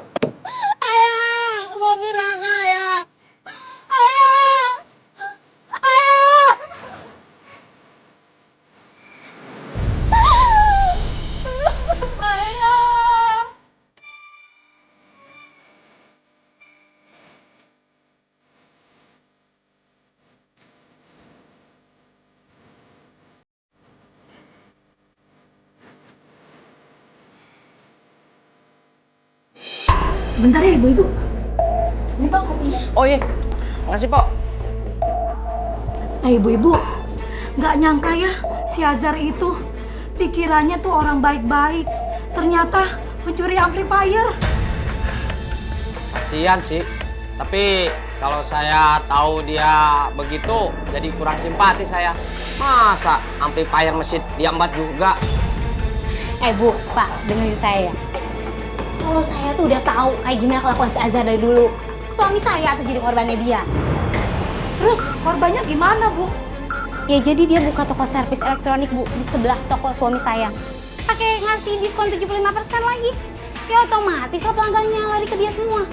[SPEAKER 7] Ayah. Maafin Raka, ayah. Ayah. Ayah. Ayah.
[SPEAKER 6] Sebentar ya ibu-ibu. Ini Pak kopinya.
[SPEAKER 8] Oh iya, makasih Pak.
[SPEAKER 6] Ibu-ibu, nggak nyangka ya si Azhar itu pikirannya tuh orang baik-baik. Ternyata pencuri amplifier.
[SPEAKER 8] Kasihan sih, tapi kalau saya tahu dia begitu, jadi kurang simpati saya. Masa amplifier mesin diambat juga?
[SPEAKER 6] Bu, Pak, dengerin saya. Kalau saya tuh udah tahu kayak gimana kelakuan si Azhar dari dulu. Suami saya tuh jadi korbannya dia. Terus korbannya gimana, Bu? Ya jadi dia buka toko servis elektronik, Bu, di sebelah toko suami saya. Pakai ngasih diskon 75% lagi. Ya otomatis lah pelanggannya lari ke dia semua.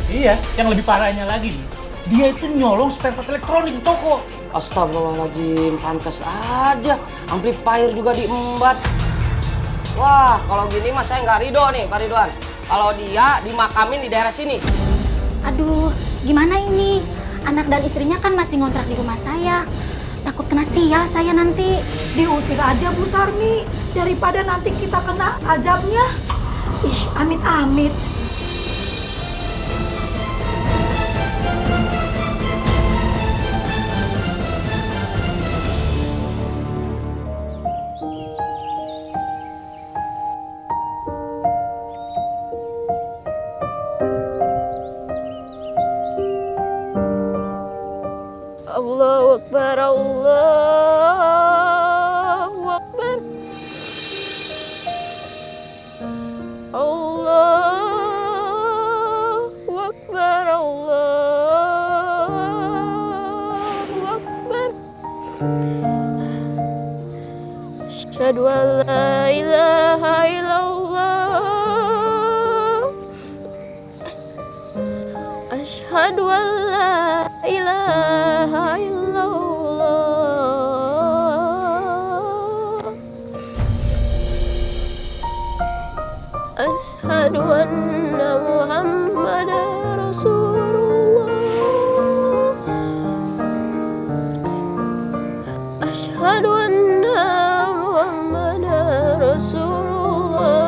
[SPEAKER 2] Iya, yang lebih parahnya lagi nih, dia itu nyolong spare part elektronik di toko.
[SPEAKER 8] Astagfirullahaladzim, pantas aja. Amplifier juga diembat. Wah, kalau gini mah saya nggak ridho nih, Pak Ridwan. Kalau dia dimakamin di daerah sini.
[SPEAKER 6] Aduh, gimana ini? Anak dan istrinya kan masih ngontrak di rumah saya. Takut kena sial saya nanti. Diusir aja Bu Sarmi, daripada nanti kita kena azabnya. Ih, amit-amit.
[SPEAKER 9] Allahu Akbar, Allahu Akbar. Allahu Akbar, Allahu Akbar. Asyhadu an la ilaha illallah. Asyhadu an la ilaha illallah. Asyhadu anna Muhammadar Rasulullah. Asyhadu anna Muhammadar Rasulullah.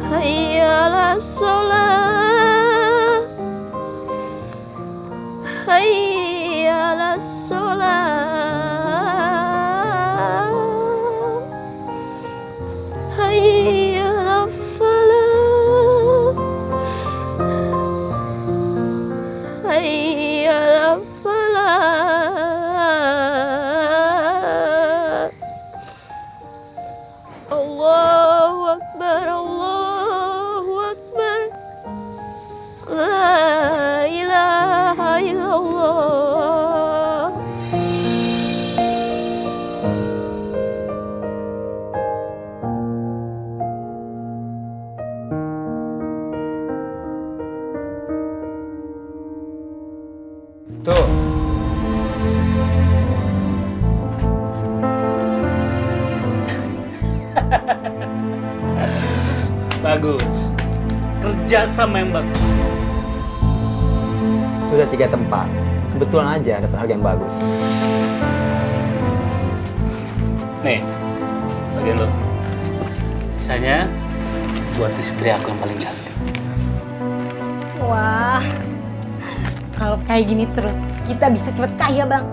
[SPEAKER 9] Hayya 'alas shalah. Hayya 'alas shalah. Hayya 'alal falah. Hayya 'alal falah. Allahu Akbar, Allahu Akbar. La ilaha illallah.
[SPEAKER 3] Tuh.
[SPEAKER 2] Bagus. Kerja sama yang bagus.
[SPEAKER 12] Sudah 3 tempat. Kebetulan aja dapat harga yang bagus.
[SPEAKER 2] Nih, bagian lo. Sisanya buat istri aku yang paling cantik.
[SPEAKER 6] Wah, kalau kayak gini terus, kita bisa cepet kaya, Bang.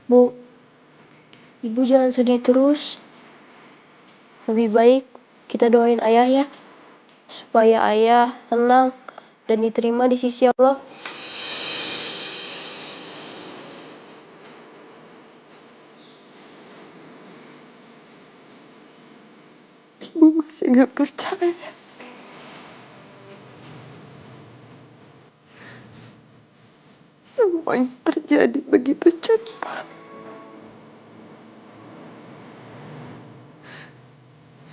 [SPEAKER 7] Bu, Ibu jangan sedih terus. Lebih baik kita doain ayah ya, supaya ayah tenang dan diterima di sisi Allah.
[SPEAKER 5] Ibu masih gak percaya. Semuanya terjadi begitu cepat.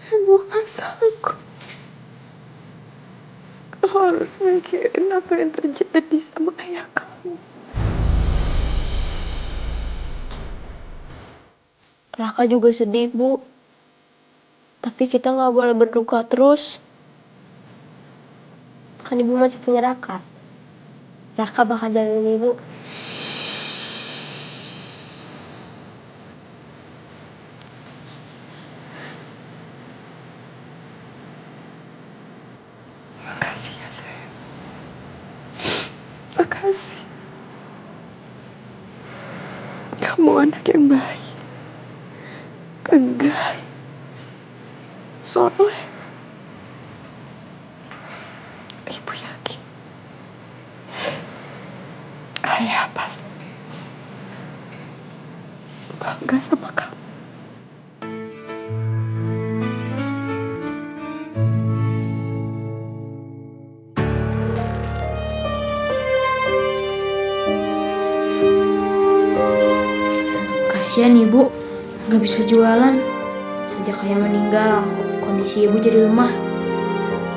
[SPEAKER 5] Ibu gak sanggup kalau harus mikirin apa yang terjadi sama ayah kamu.
[SPEAKER 7] Raka juga sedih, Bu. Tapi kita nggak boleh berduka terus. Kan Ibu masih punya Raka. Raka bakal jagain Ibu.
[SPEAKER 5] Makasih ya sayang. Makasih. Kamu anak yang baik, tegar, soleh. Ibu yakin ayah pasti bangga sama kamu.
[SPEAKER 7] Kasian Ibu, nggak bisa jualan. Sejak ayah meninggal, kondisi Ibu jadi lemah.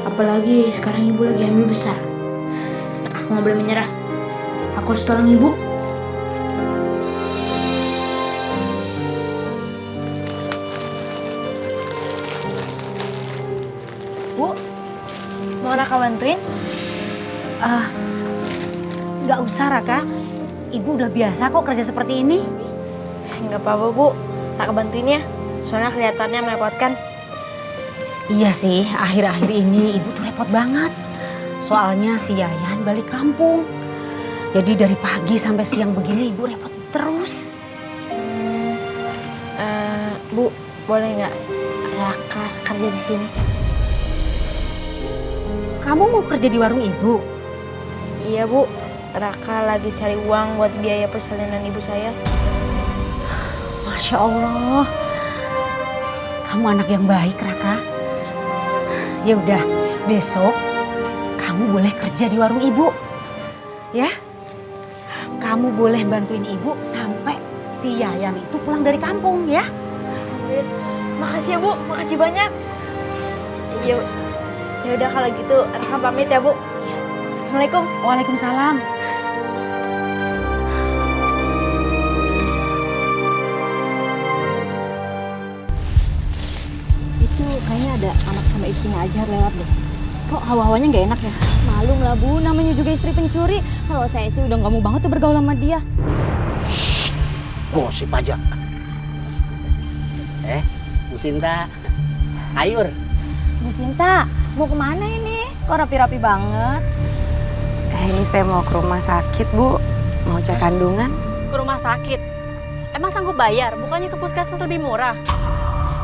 [SPEAKER 7] Apalagi sekarang Ibu lagi hamil besar. Aku nggak boleh menyerah. Aku harus tolong Ibu.
[SPEAKER 6] Bu, mau Raka bantuin? Nggak usah, Raka. Ibu udah biasa kok kerja seperti ini.
[SPEAKER 7] Nggak apa-apa, Bu. Raka bantuin ya. Soalnya kelihatannya merepotkan.
[SPEAKER 6] Iya sih, akhir-akhir ini Ibu tuh repot banget. Soalnya si Yayan balik kampung. Jadi dari pagi sampai siang begini Ibu repot terus.
[SPEAKER 7] Bu, boleh nggak Raka kerja di sini?
[SPEAKER 6] Kamu mau kerja di warung Ibu?
[SPEAKER 7] Iya, Bu. Raka lagi cari uang buat biaya persalinan ibu saya.
[SPEAKER 6] Masya Allah. Kamu anak yang baik, Raka. Ya udah, besok kamu boleh kerja di warung Ibu. Ya? Kamu boleh bantuin Ibu sampai si Yayan itu pulang dari kampung, ya?
[SPEAKER 7] Makasih ya, Bu. Makasih banyak. Ya udah kalau gitu Raka pamit ya, Bu. Assalamualaikum.
[SPEAKER 6] Waalaikumsalam. Itu kayaknya ada anak sama istrinya Azhar lewat deh. Kok hawa-hawanya nggak enak ya?
[SPEAKER 13] Malum lah Bu, namanya juga istri pencuri. Kalau saya sih udah nggak mau banget tuh bergaul sama dia.
[SPEAKER 14] Gosip aja. Bu Sinta, sayur.
[SPEAKER 13] Bu Sinta, mau kemana ini? Kok rapi-rapi banget?
[SPEAKER 5] Ini saya mau ke rumah sakit, Bu. Mau cek kandungan.
[SPEAKER 6] Ke rumah sakit? Emang sanggup bayar? Bukannya ke puskesmas lebih murah?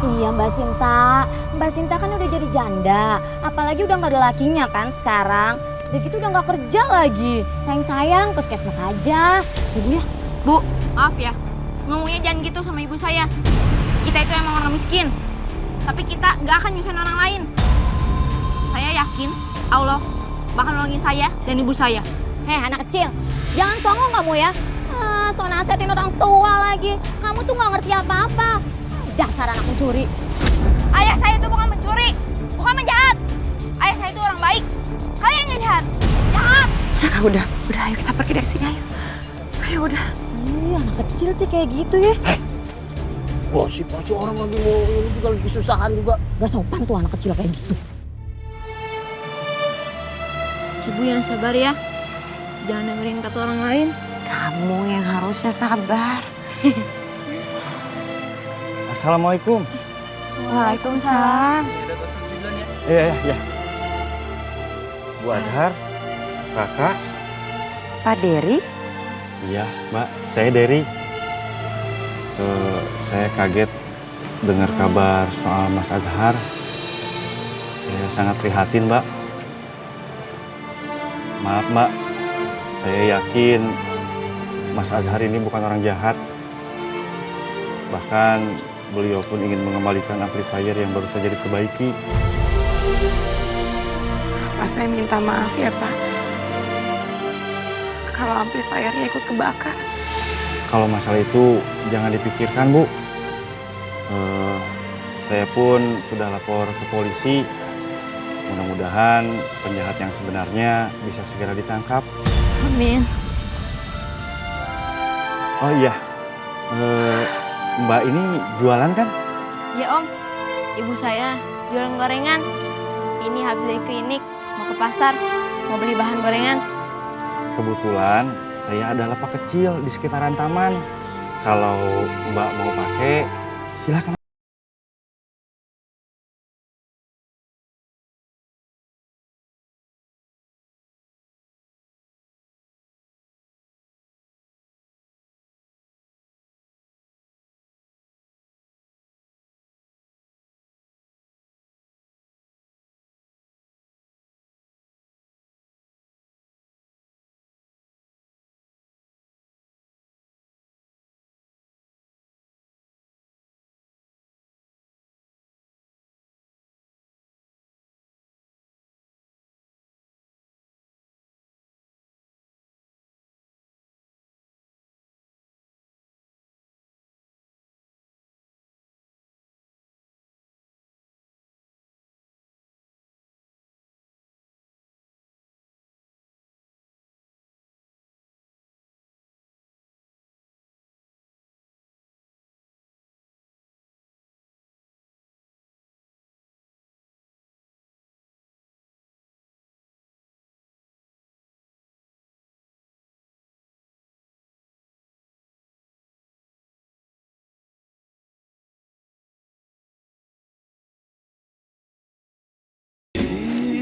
[SPEAKER 13] Iya Mbak Sinta. Mbak Sinta kan udah jadi janda. Apalagi udah nggak ada lakinya kan sekarang. Udah gitu udah nggak kerja lagi. Sayang-sayang puskesmas aja. Ibu ya.
[SPEAKER 15] Bu, maaf ya. Ngomongnya jangan gitu sama ibu saya. Kita itu emang orang miskin. Tapi kita nggak akan nyusahin orang lain. Saya yakin Allah bakal nolongin saya dan ibu saya.
[SPEAKER 13] Anak kecil, jangan songong kamu ya. so nasihatin orang tua lagi. Kamu tuh nggak ngerti apa-apa. Dasar anak pencuri.
[SPEAKER 15] Ayah saya itu bukan pencuri, bukan penjahat. Ayah saya itu orang baik. Kalian yang jahat. Jahat.
[SPEAKER 5] Udah, ayo kita pergi dari sini, ayo. Ayo udah.
[SPEAKER 13] Ih, anak kecil sih kayak gitu ya.
[SPEAKER 14] Gosip aja orang lagi mau ini juga lagi kesusahan juga.
[SPEAKER 13] Gak sopan tuh anak kecil kayak gitu.
[SPEAKER 15] Ibu yang sabar ya. Jangan dengerin kata orang lain.
[SPEAKER 5] Kamu yang harusnya sabar.
[SPEAKER 1] Assalamualaikum.
[SPEAKER 5] Waalaikumsalam.
[SPEAKER 1] Iya. Bu Azhar, Kakak.
[SPEAKER 5] Pak Dery?
[SPEAKER 1] Iya, Mbak. Saya Dery. Saya kaget dengar kabar soal Mas Azhar. Saya sangat prihatin, Mbak. Maaf, Mbak. Saya yakin Mas Azhar ini bukan orang jahat. Bahkan beliau pun ingin mengembalikan amplifier yang baru saja diperbaiki.
[SPEAKER 5] Pak, saya minta maaf ya, Pak. Kalau amplifiernya ikut kebakar.
[SPEAKER 1] Kalau masalah itu jangan dipikirkan, Bu. Saya pun sudah lapor ke polisi. Mudah-mudahan penjahat yang sebenarnya bisa segera ditangkap.
[SPEAKER 15] Amin.
[SPEAKER 1] Oh iya, Mbak ini jualan kan?
[SPEAKER 15] Ya Om, ibu saya jualan gorengan. Ini habis dari klinik, mau ke pasar, mau beli bahan gorengan.
[SPEAKER 1] Kebetulan saya ada lapak kecil di sekitaran taman. Kalau Mbak mau pakai, silakan.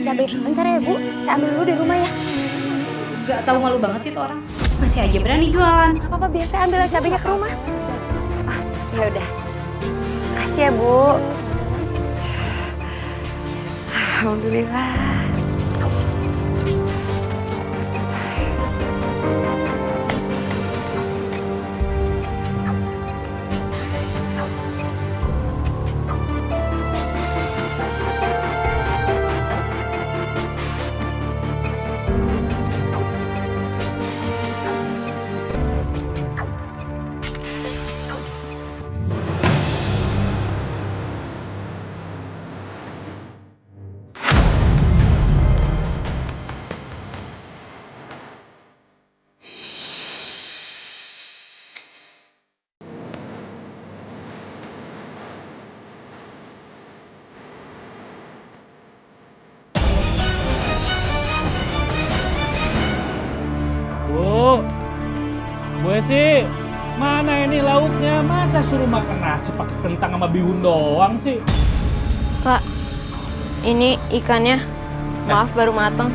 [SPEAKER 6] Cabai bentar ya Bu, saya ambil dulu di rumah ya.
[SPEAKER 16] Gak tahu malu banget sih tuh orang. Masih aja berani jualan.
[SPEAKER 6] Apa-apa biasa ambil cabainya ke rumah.
[SPEAKER 5] Ya udah. Makasih ya, Bu. Alhamdulillah.
[SPEAKER 2] Bu Esi, mana ini lauknya? Masa suruh makan nasi pakai kentang sama bihun doang sih?
[SPEAKER 15] Pak, ini ikannya. Maaf baru matang.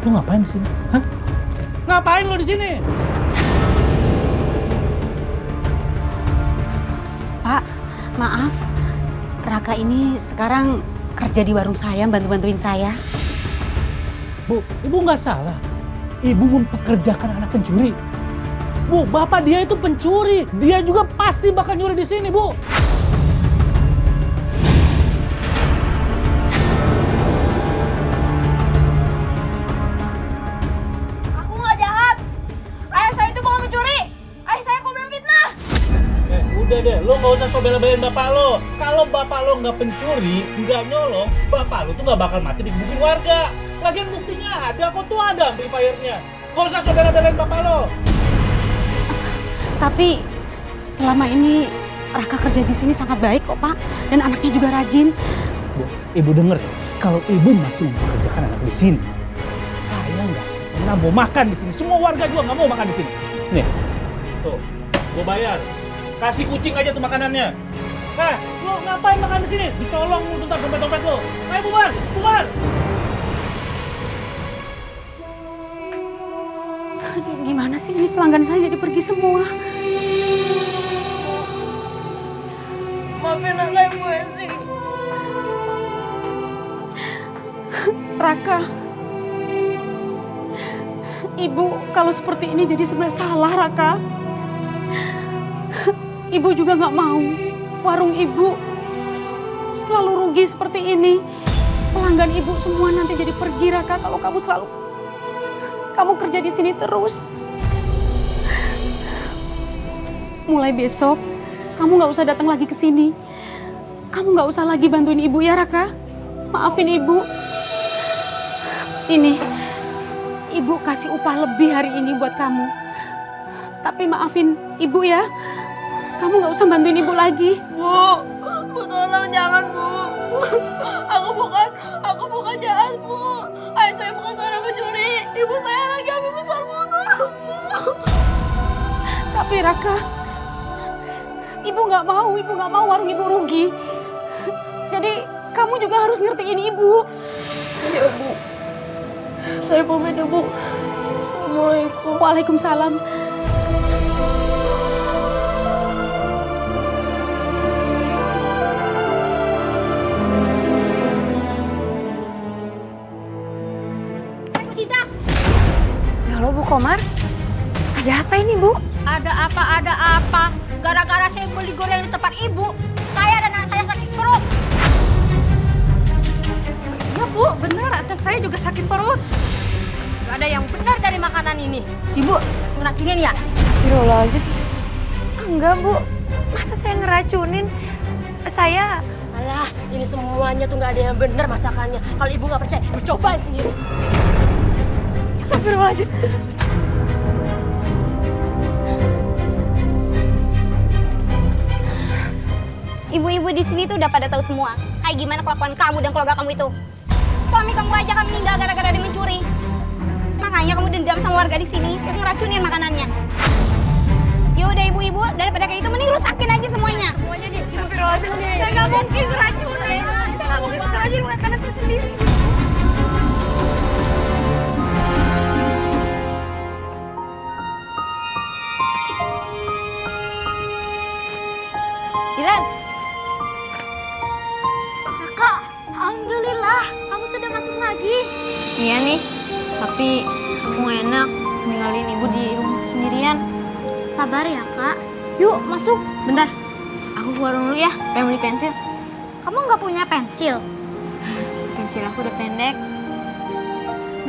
[SPEAKER 2] Lu ngapain di sini? Hah? Ngapain lu di sini?
[SPEAKER 16] Pak, maaf. Raka ini sekarang kerja di warung saya, bantu-bantuin saya.
[SPEAKER 2] Bu, ibu nggak salah. Ibu mempekerjakan anak pencuri. Bu, bapak dia itu pencuri. Dia juga pasti bakal nyuri di sini, Bu. Udah deh, lo nggak usah bela-belain bapak lo. Kalau bapak lo nggak pencuri, nggak nyolong, bapak lo tuh nggak bakal mati digebukin warga. Lagian buktinya ada, kok tuh ada amplifiernya. Nggak usah bela-belain bapak lo.
[SPEAKER 16] Tapi selama ini Raka kerja di sini sangat baik kok Pak, dan anaknya juga rajin.
[SPEAKER 2] Bu, ibu denger, kalau ibu masih mempekerjakan anak di sini, saya nggak pernah mau makan di sini. Semua warga juga nggak mau makan di sini. Nih, tuh, gue bayar. Kasih kucing aja tuh makanannya. Nah, lo ngapain makan di sini? Dicolong lu tuh dompet-dompet lo. Ayo bubar, bubar.
[SPEAKER 16] Aduh, gimana sih ini pelanggan saya jadi pergi semua.
[SPEAKER 15] Maafin aku Ibu Esi.
[SPEAKER 16] Raka, Ibu kalau seperti ini jadi sebenarnya salah Raka. Ibu juga nggak mau warung Ibu selalu rugi seperti ini. Pelanggan Ibu semua nanti jadi pergi Raka kalau kamu kerja di sini terus. Mulai besok kamu nggak usah datang lagi ke sini. Kamu nggak usah lagi bantuin Ibu ya Raka. Maafin Ibu. Ini Ibu kasih upah lebih hari ini buat kamu. Tapi maafin Ibu ya. Kamu nggak usah bantuin Ibu lagi.
[SPEAKER 15] Bu tolong jangan Bu. Aku bukan jahat Bu. Ayah saya bukan seorang pencuri. Ibu saya lagi hamil besar Bu. Tolong Bu.
[SPEAKER 16] Tapi Raka, Ibu nggak mau warung Ibu rugi. Jadi kamu juga harus ngertiin Ibu.
[SPEAKER 15] Iya Bu. Saya pamit ya Bu. Assalamualaikum.
[SPEAKER 16] Waalaikumsalam.
[SPEAKER 5] Halo Bu Komar, ada apa ini Bu?
[SPEAKER 6] Ada apa? Gara-gara saya beli goreng di tempat ibu, saya dan anak saya sakit perut. Iya Bu, benar. Dan saya juga sakit perut. Gak ada yang benar dari makanan ini. Ibu ngeracunin ya?
[SPEAKER 5] Astagfirullahaladzim. Enggak Bu, masa saya ngeracunin? Saya...
[SPEAKER 6] Alah, ini semuanya tuh gak ada yang benar masakannya. Kalau ibu gak percaya, ibu cobain sendiri.
[SPEAKER 5] Astagfirullahaladzim.
[SPEAKER 6] Ibu-ibu di sini tuh udah pada tahu semua. Kayak gimana kelakuan kamu dan keluarga kamu itu. Suami kamu aja kan meninggal gara-gara dia mencuri. Makanya kamu dendam sama warga di sini, terus ngeracunin makanannya. Yaudah ibu-ibu, daripada kayak itu mending rusakin aja semuanya. Semuanya nih.
[SPEAKER 15] Saya nggak mungkin ngeracunin. Saya nggak mungkin ngeracunin makanan saya sendiri.
[SPEAKER 6] Dilan. Kakak, alhamdulillah kamu sudah masuk lagi.
[SPEAKER 15] Iya nih, tapi aku gak enak ninggalin ibu di rumah sendirian.
[SPEAKER 6] Sabar ya kak. Yuk masuk.
[SPEAKER 15] Bentar, aku keluar dulu ya, pengen beli pensil.
[SPEAKER 6] Kamu nggak punya pensil?
[SPEAKER 15] Pensil aku udah pendek.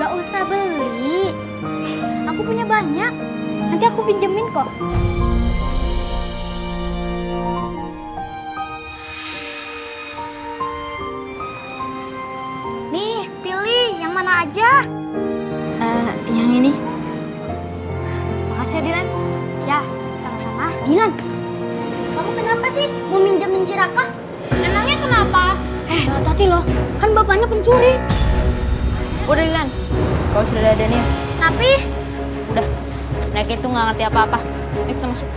[SPEAKER 6] Nggak usah beli. Aku punya banyak. Nanti aku pinjemin kok. Nih, pilih yang mana aja.
[SPEAKER 15] Yang ini. Makasih ya Dilan.
[SPEAKER 6] Ya, sama-sama. Dilan, kamu kenapa sih mau minjemin si Raka? Emangnya kenapa? Hati-hati loh, kan bapaknya pencuri.
[SPEAKER 15] Udah Dilan, kau sudah ada nih.
[SPEAKER 6] Tapi,
[SPEAKER 15] Udah, mereka itu nggak ngerti apa-apa. Yuk kita masuk.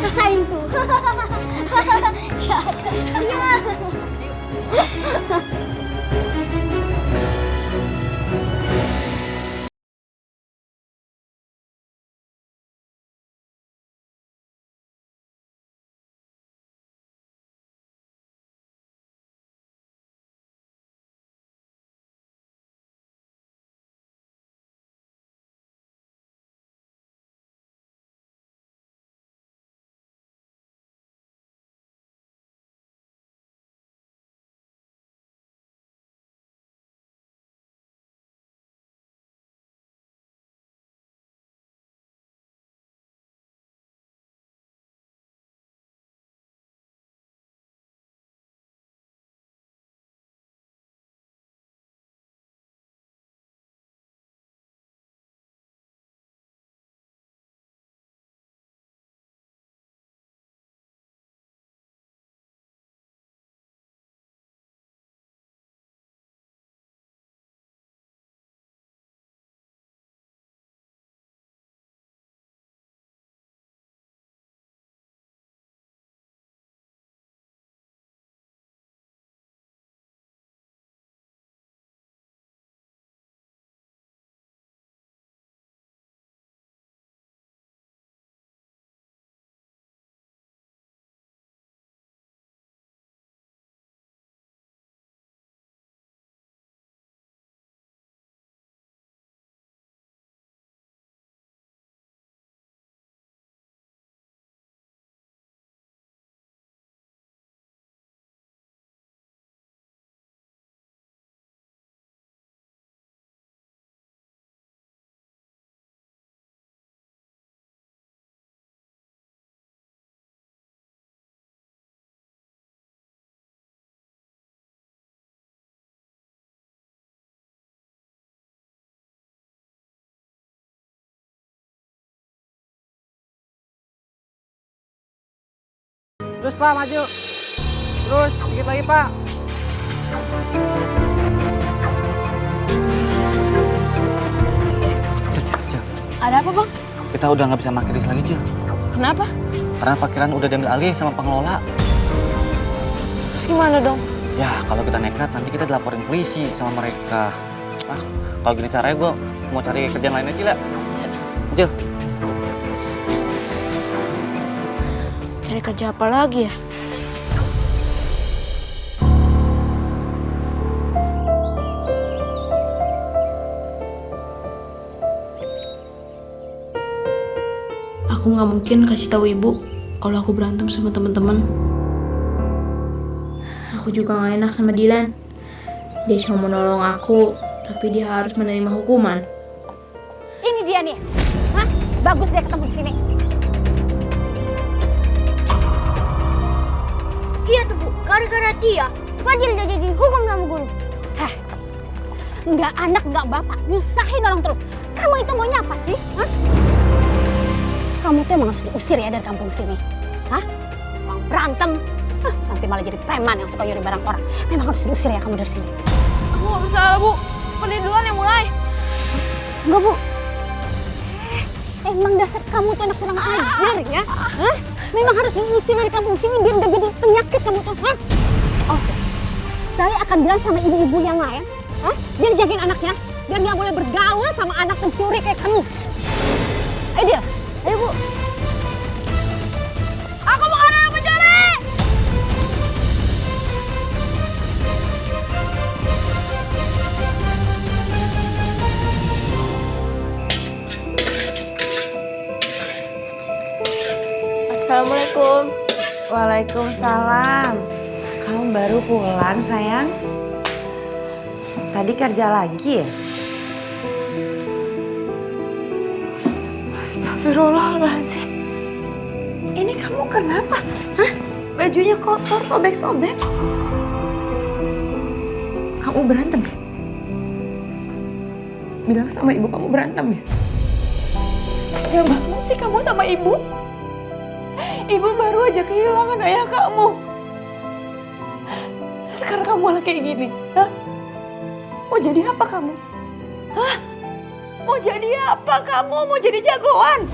[SPEAKER 6] rasain tuh. Iya.
[SPEAKER 8] Terus Pak, maju. Terus, dikit lagi Pak.
[SPEAKER 15] Ada apa bang?
[SPEAKER 17] Kita udah nggak bisa parkir di sini lagi, Cil.
[SPEAKER 15] Kenapa?
[SPEAKER 17] Karena parkiran udah diambil alih sama pengelola.
[SPEAKER 15] Terus gimana dong?
[SPEAKER 17] Ya, kalau kita nekat, nanti kita dilaporin polisi sama mereka. Ah, kalau gini caranya gue mau cari kerjaan lain aja lah. Cil.
[SPEAKER 7] Cari kerja apa lagi ya? Aku nggak mungkin kasih tahu ibu kalau aku berantem sama teman-teman. Aku juga nggak enak sama Dilan. Dia cuma mau nolong aku, tapi dia harus menerima hukuman.
[SPEAKER 6] Ini dia nih. Hah? Bagus dia ketemu di sini.
[SPEAKER 13] Iya tuh Bu, gara-gara dia, Fadil udah jadi hukum sama guru.
[SPEAKER 6] Hah? Nggak anak, nggak bapak. Nyusahin orang terus. Kamu itu maunya apa sih? Hah? Kamu tuh emang harus diusir ya dari kampung sini. Hah? Mau berantem? Hah, nanti malah jadi preman yang suka nyuri barang orang. Memang harus diusir ya kamu dari sini.
[SPEAKER 15] Aku nggak bersalah Bu. Fadil duluan yang mulai.
[SPEAKER 6] Enggak Bu. Emang dasar kamu tuh anak kurang ajar ya? Hah? Memang harus diusir dari kampung sini biar udah gede penyakit kamu tuh. Hah? Oh, saya akan bilang sama ibu-ibu yang lain. Hah? Biar jagain anaknya. Biar nggak boleh bergaul sama anak pencuri kayak kamu. Ayo dia. Ayo Bu.
[SPEAKER 15] Aku bukan anak pencuri. Assalamualaikum.
[SPEAKER 5] Waalaikumsalam. Kamu baru pulang sayang? Tadi kerja lagi ya? Astagfirullahaladzim. Ini kamu kenapa? Hah? Bajunya kotor, sobek-sobek. Kamu berantem ya? Bilang sama ibu kamu berantem ya? Ya banget sih kamu sama ibu. Ibu baru aja kehilangan ayah kamu. Sekarang kamu malah kayak gini. Hah? Mau jadi apa kamu? Hah? Mau jadi apa kamu? Mau jadi jagoan?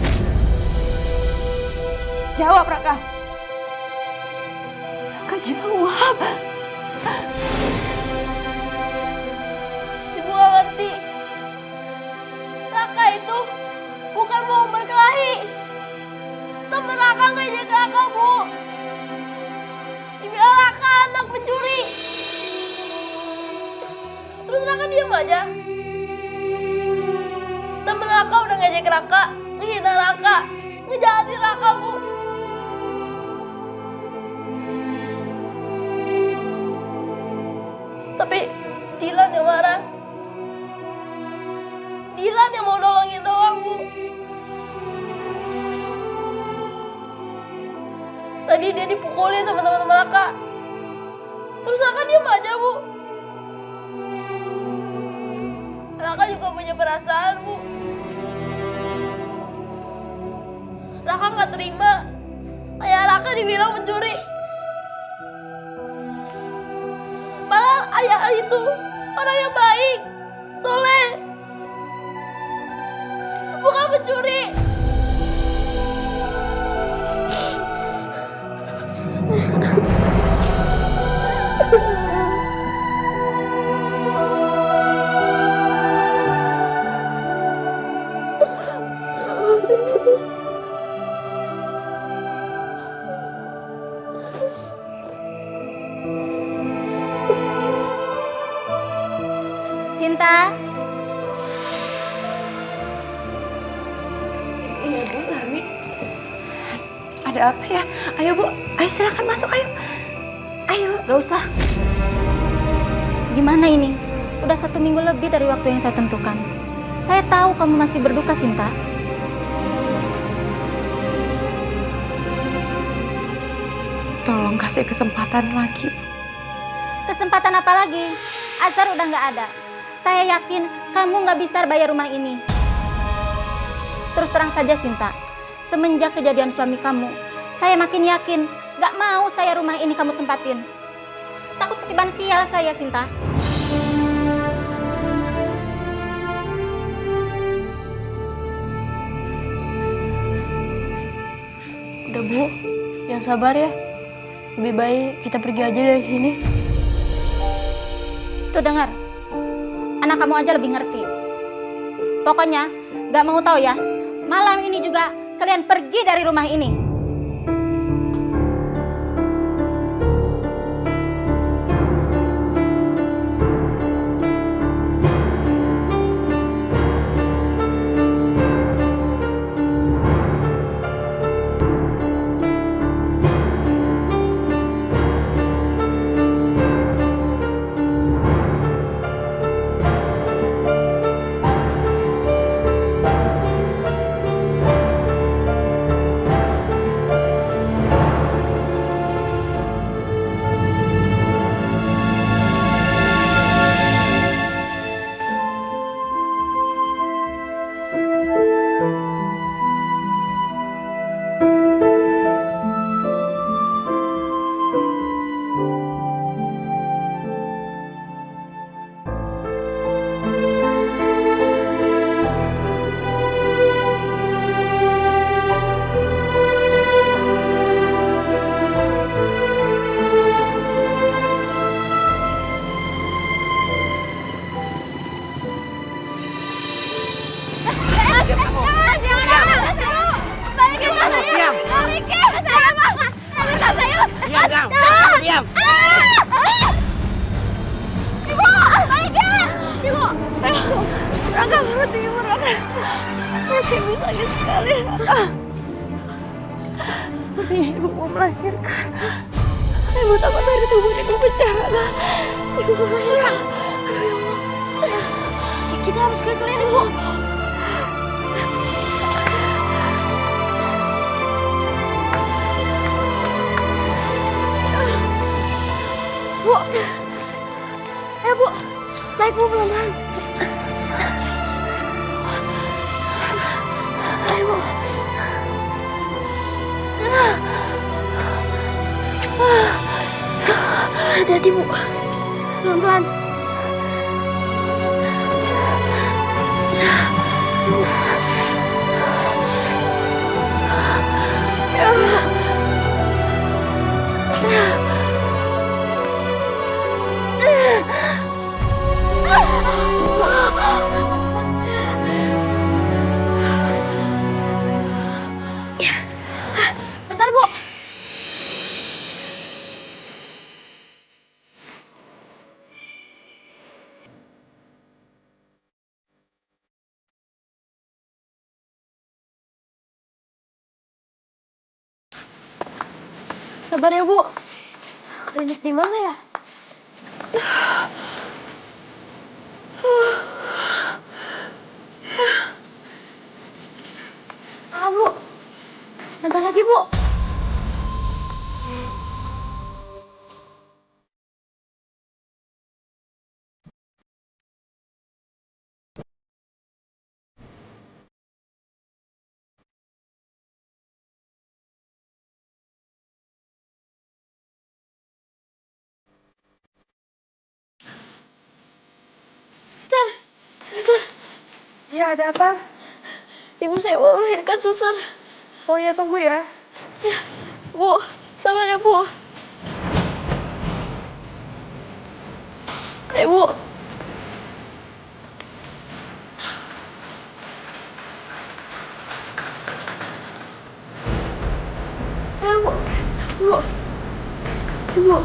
[SPEAKER 5] Jawab, Raka. Raka, jawab.
[SPEAKER 15] Ibu gak ngerti. Raka itu bukan mau berkelahi. Temen Raka gak jaga Raka, Bu. Dibilang Raka anak pencuri. Terus Raka diam aja. Temen Raka udah ngejek Raka, ngehina Raka, ngejahatin Raka, Bu. Tapi Dilan yang marah. Dilan yang mau nolongin doang, Bu. Tadi dia dipukulin sama teman-teman Raka. Terus Raka diam aja, Bu. Raka juga punya perasaan, Bu. Raka nggak terima ayah Raka dibilang mencuri. Padahal ayah itu orang yang baik, soleh, bukan pencuri.
[SPEAKER 6] Sinta.
[SPEAKER 5] Iya Bu, Larmi. Ada apa ya? Ayo Bu, ayo silakan masuk, ayo. Ayo.
[SPEAKER 6] Gak usah. Gimana ini? Udah 1 minggu lebih dari waktu yang saya tentukan. Saya tahu kamu masih berduka, Sinta.
[SPEAKER 5] Tolong kasih kesempatan lagi.
[SPEAKER 6] Kesempatan apa lagi? Azhar udah nggak ada. Saya yakin kamu nggak bisa bayar rumah ini. Terus terang saja, Sinta. Semenjak kejadian suami kamu, saya makin yakin Gak mau saya rumah ini kamu tempatin. Takut ketiban sial saya, Sinta.
[SPEAKER 7] Udah Bu, yang sabar ya. Lebih baik kita pergi aja dari sini.
[SPEAKER 6] Tuh dengar, anak kamu aja lebih ngerti. Pokoknya gak mau tahu ya, malam ini juga kalian pergi dari rumah ini.
[SPEAKER 5] Rangga berhenti, Ibu Rangga. Ibu sakit sekali, Rangga. Sepertinya Ibu mau melahirkan. Ibu takut dari tubuh Ibu pecah, Rangga. Ibu mau melahirkan. Aduh, ya Allah. Kita harus ke klinik, Ibu. Bu, Bu, naik Bu pelan-pelan. Ayo Bu. Hati-hati Bu, pelan-pelan. Ya Allah.
[SPEAKER 15] Bentar, Bu. Sabar ya, Bu. Klinik di mana ya? Bu. Bentar lagi, Bu. Suster, suster.
[SPEAKER 7] Ya, ada apa?
[SPEAKER 15] Ibu saya mau melahirkan, suster.
[SPEAKER 7] Oh ya, tunggu ya.
[SPEAKER 15] Ya, Bu, sabar ya, Bu. Ayo, Bu. Ayo, Bu. Bu. Bu.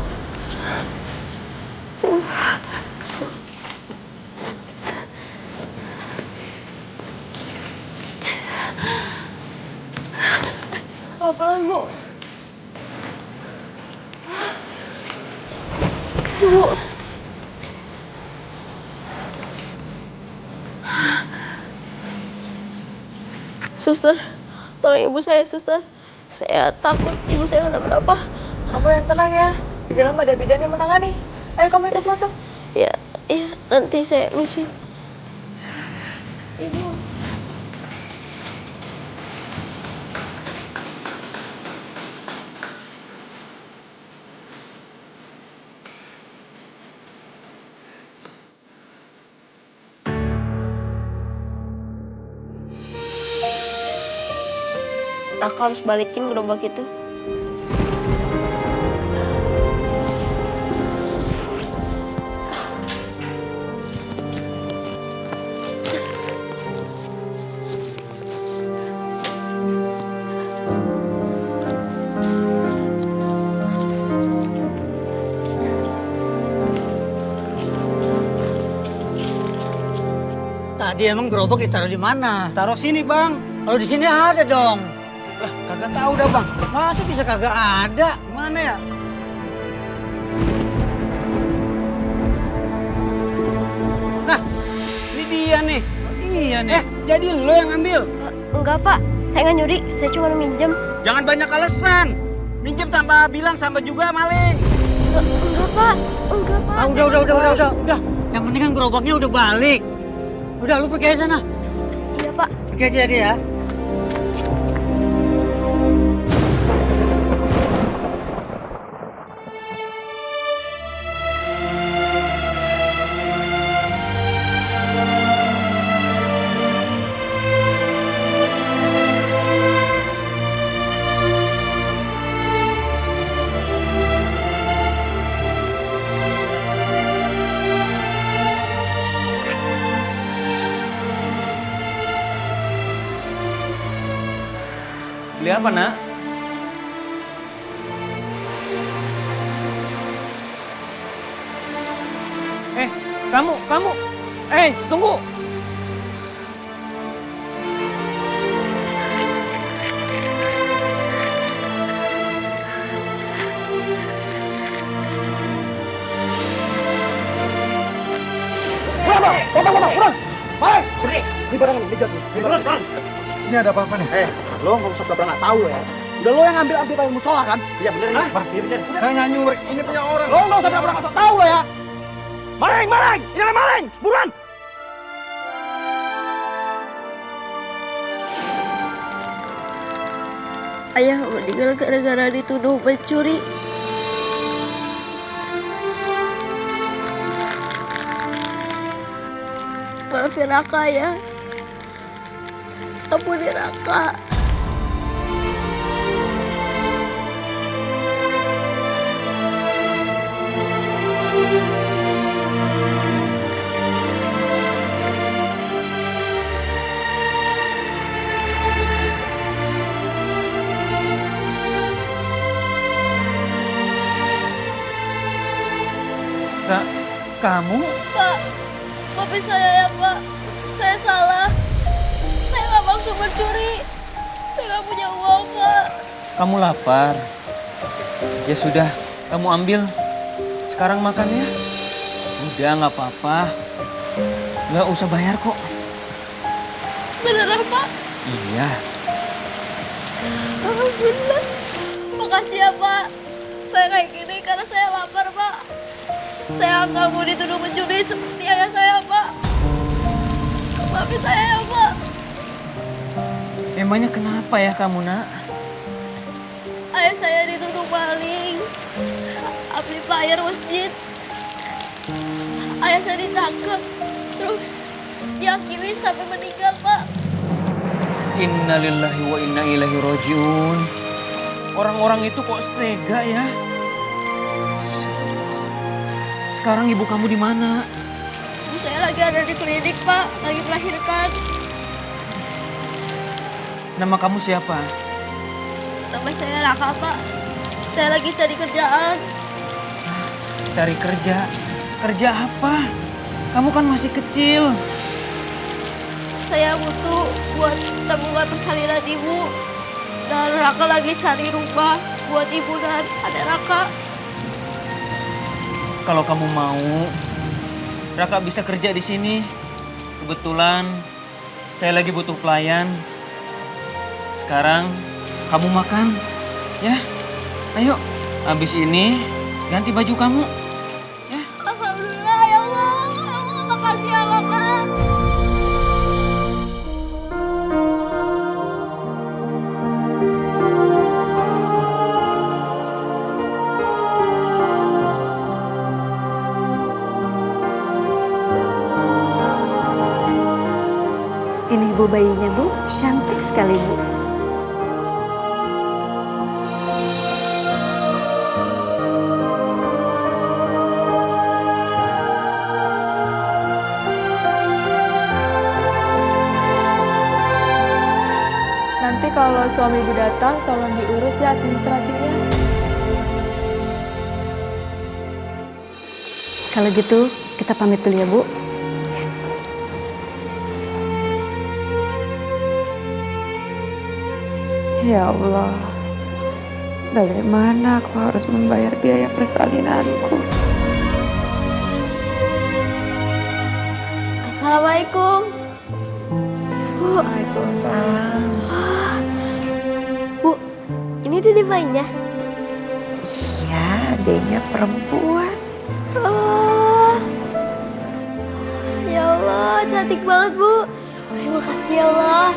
[SPEAKER 15] Pelan-pelan, Bu. Bu. Suster, tolong ibu saya, suster. Saya takut ibu saya kenapa-napa.
[SPEAKER 7] Kamu yang tenang ya. Di dalam ada bidan yang menangani. Ayo kamu ikut masuk.
[SPEAKER 15] Ya, iya, nanti saya usul. Ibu.
[SPEAKER 9] Raka harus balikin gerobak itu.
[SPEAKER 14] Tadi emang gerobak ditaruh di mana? Taruh sini, Bang. Kalau di sini ada dong. Kagak tahu dah, Bang. Masa bisa kagak ada? Mana ya? Nah, ini dia nih. Iya nih. Jadi lo yang ambil?
[SPEAKER 9] Enggak, Pak. Saya nggak nyuri. Saya cuma minjem.
[SPEAKER 14] Jangan banyak alasan. Minjem tanpa bilang sama juga maling.
[SPEAKER 9] Enggak, Pak. Enggak, Pak.
[SPEAKER 14] Udah. Yang penting kan gerobaknya udah balik. Udah, lu pergi aja sana.
[SPEAKER 9] Iya, Pak.
[SPEAKER 14] Pergi aja dia ya.
[SPEAKER 2] Beli apa, Nak? Kamu. Tunggu.
[SPEAKER 14] Kurang. Balik. Ini barang ini jas nih.
[SPEAKER 3] Ini ada apa-apa nih?
[SPEAKER 14] Lo nggak usah pernah nggak tahu lo ya. Udah lo yang ngambil payung musola kan?
[SPEAKER 3] Iya bener nih. Iya bener. Saya nggak nyuruh. Ini punya orang.
[SPEAKER 14] Lo nggak usah pernah nggak tahu lo ya. Maling! Ini ada maling! Buruan!
[SPEAKER 9] Ayah meninggal gara-gara dituduh mencuri. Maafin Raka ya. Ampuni Raka.
[SPEAKER 2] Kamu?
[SPEAKER 9] Pak, maafin saya ya, Pak. Saya salah. Saya nggak maksud mencuri. Saya nggak punya uang, Pak.
[SPEAKER 2] Kamu lapar? Ya sudah, kamu ambil. Sekarang makan ya. Udah, nggak apa-apa. Nggak usah bayar kok.
[SPEAKER 9] Beneran, Pak?
[SPEAKER 2] Iya.
[SPEAKER 9] Alhamdulillah. Makasih ya, Pak. Saya kayak gini karena saya lapar, Pak. Saya nggak mau dituduh mencuri seperti ayah saya, Pak. Maafin saya ya, Pak.
[SPEAKER 2] Emangnya kenapa ya kamu, Nak?
[SPEAKER 9] Ayah saya dituduh maling, amplifier masjid. Ayah saya ditangkap, terus dihakimi sampai meninggal, Pak.
[SPEAKER 2] Innalillahi wa inna ilaihi rajiun. Orang-orang itu kok setega ya? Sekarang ibu kamu di mana?
[SPEAKER 9] Ibu saya lagi ada di klinik, Pak. Lagi melahirkan.
[SPEAKER 2] Nama kamu siapa?
[SPEAKER 9] Nama saya Raka, Pak. Saya lagi cari kerjaan.
[SPEAKER 2] Cari kerja? Kerja apa? Kamu kan masih kecil.
[SPEAKER 9] Saya butuh buat tabungan persalinan ibu. Dan Raka lagi cari rumah buat ibu dan adik Raka.
[SPEAKER 2] Kalau kamu mau, Raka bisa kerja di sini. Kebetulan saya lagi butuh pelayan. Sekarang kamu makan, ya? Ayo, habis ini ganti baju kamu.
[SPEAKER 9] Alhamdulillah ya Allah. Ya Allah, makasih ya Bapak.
[SPEAKER 16] Ini ibu bayinya, Bu. Cantik sekali, Bu.
[SPEAKER 18] kalau suami ibu datang, tolong diurus ya administrasinya.
[SPEAKER 16] Kalau gitu, kita pamit dulu ya, Bu.
[SPEAKER 5] Ya Allah, bagaimana aku harus membayar biaya persalinanku?
[SPEAKER 9] Assalamualaikum. Bu.
[SPEAKER 5] Waalaikumsalam.
[SPEAKER 9] Bu, ini dede bayinya?
[SPEAKER 5] Iya, adanya perempuan.
[SPEAKER 9] Oh. Ya Allah, cantik banget, Bu. Terima kasih ya Allah.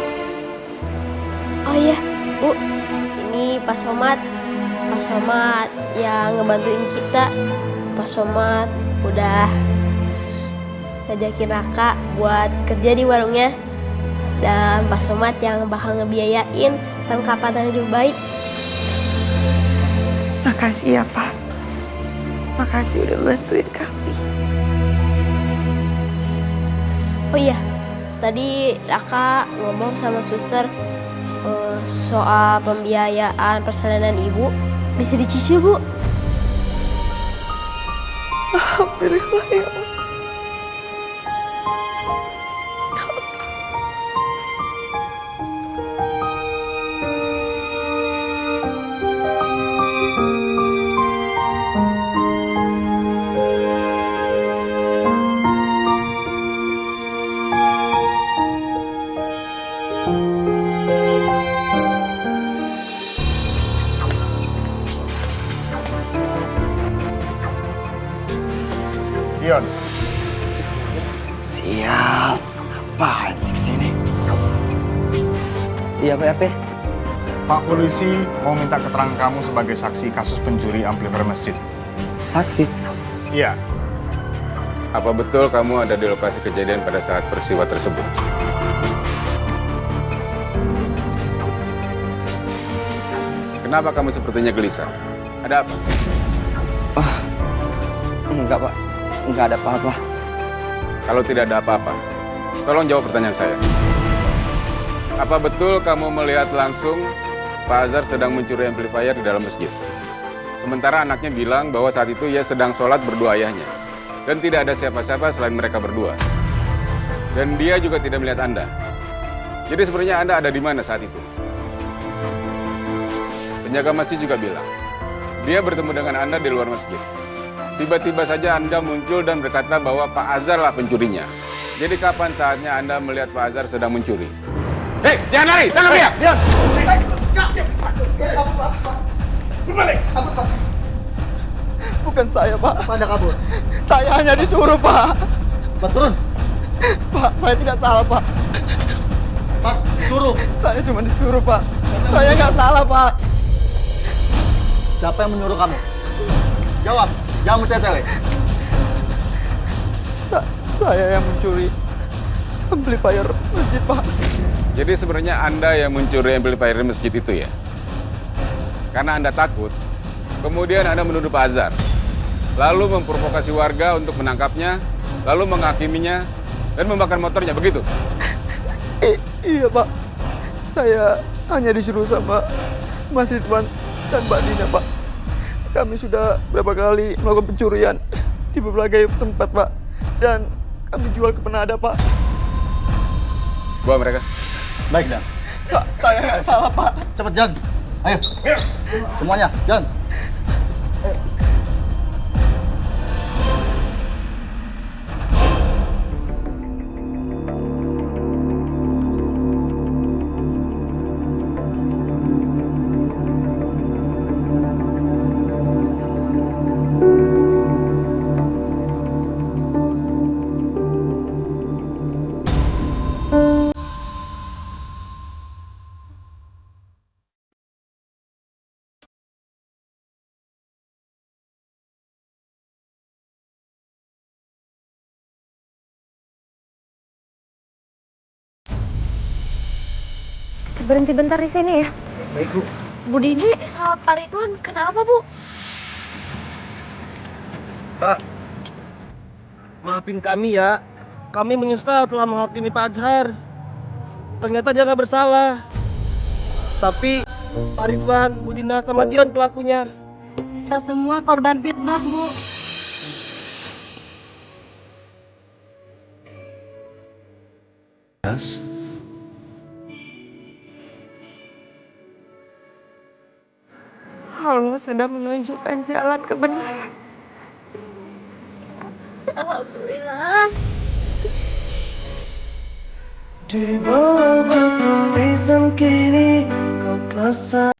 [SPEAKER 9] Oh iya, Bu. Ini Pak Somad. Pak Somad yang ngebantuin kita. Pak Somad udah ngajakin Raka buat kerja di warungnya. Dan Pak Somad yang bakal ngebiayain perlengkapan hidup bayi.
[SPEAKER 5] Makasih ya, Pak. Makasih udah bantuin kami.
[SPEAKER 9] Oh iya, tadi Raka ngomong sama suster soal pembiayaan persalinan ibu bisa dicicil, Bu.
[SPEAKER 5] Alhamdulillah ya Allah.
[SPEAKER 11] Dion.
[SPEAKER 3] Sial, apaan sih kesini?
[SPEAKER 12] Iya Pak RT.
[SPEAKER 11] Pak polisi mau minta keterangan kamu sebagai saksi kasus pencuri amplifier masjid.
[SPEAKER 12] Saksi?
[SPEAKER 11] Iya.
[SPEAKER 19] Apa betul kamu ada di lokasi kejadian pada saat peristiwa tersebut? Kenapa kamu sepertinya gelisah? Ada apa?
[SPEAKER 12] Enggak Pak, enggak ada apa-apa.
[SPEAKER 19] Kalau tidak ada apa-apa, tolong jawab pertanyaan saya. Apa betul kamu melihat langsung Pak Azhar sedang mencuri amplifier di dalam masjid? Sementara anaknya bilang bahwa saat itu ia sedang sholat berdua ayahnya. Dan tidak ada siapa-siapa selain mereka berdua. Dan dia juga tidak melihat Anda. Jadi sebenarnya Anda ada di mana saat itu? Penjaga masjid juga bilang, dia bertemu dengan Anda di luar masjid. Tiba-tiba saja Anda muncul dan berkata bahwa Pak Azhar lah pencurinya. Jadi kapan saatnya Anda melihat Pak Azhar sedang mencuri? Hei, jangan lari! Tangkap dia!
[SPEAKER 14] Dion! Berbalik! Pak?
[SPEAKER 3] Bukan saya, Pak.
[SPEAKER 14] Apa Anda kabur?
[SPEAKER 3] Saya hanya disuruh, Pak.
[SPEAKER 14] Pak, turun!
[SPEAKER 3] Pak, saya tidak salah, Pak.
[SPEAKER 14] Pak, disuruh!
[SPEAKER 3] Saya cuma disuruh, Pak. Saya nggak salah, Pak.
[SPEAKER 14] Siapa yang menyuruh kamu? Jawab! Jangan bertele-tele.
[SPEAKER 3] Saya yang mencuri amplifier masjid, Pak.
[SPEAKER 19] Jadi sebenarnya Anda yang mencuri amplifier di masjid itu ya? Karena Anda takut, kemudian Anda menuduh Pak Azhar. Lalu memprovokasi warga untuk menangkapnya, lalu menghakiminya, dan membakar motornya, begitu?
[SPEAKER 3] Iya, Pak. Saya hanya disuruh sama Mas Ridwan dan Mbak Dina, Pak. Kami sudah berapa kali melakukan pencurian di berbagai tempat, Pak. Dan kami jual ke penada, Pak.
[SPEAKER 19] Bawa mereka.
[SPEAKER 14] Baik, Dan.
[SPEAKER 3] Pak, saya nggak salah, Pak.
[SPEAKER 14] Cepat, Jan. Ayo. Semuanya, Jan. Ayo.
[SPEAKER 15] Berhenti bentar di sini ya.
[SPEAKER 3] Baik, Bu.
[SPEAKER 15] Bu Dini sama Pak Ridwan kenapa, Bu?
[SPEAKER 20] Pak, maafin kami ya. Kami menyesal telah menghakimi Pak Azhar. Ternyata dia nggak bersalah. Tapi Pak Ridwan, Bu Dina, sama Dion pelakunya.
[SPEAKER 6] Kita semua korban fitnah, Bu.
[SPEAKER 18] Allah sudah menunjukkan jalan kebenaran. Alhamdulillah.
[SPEAKER 21] Di bawah batu nisan kini kau telah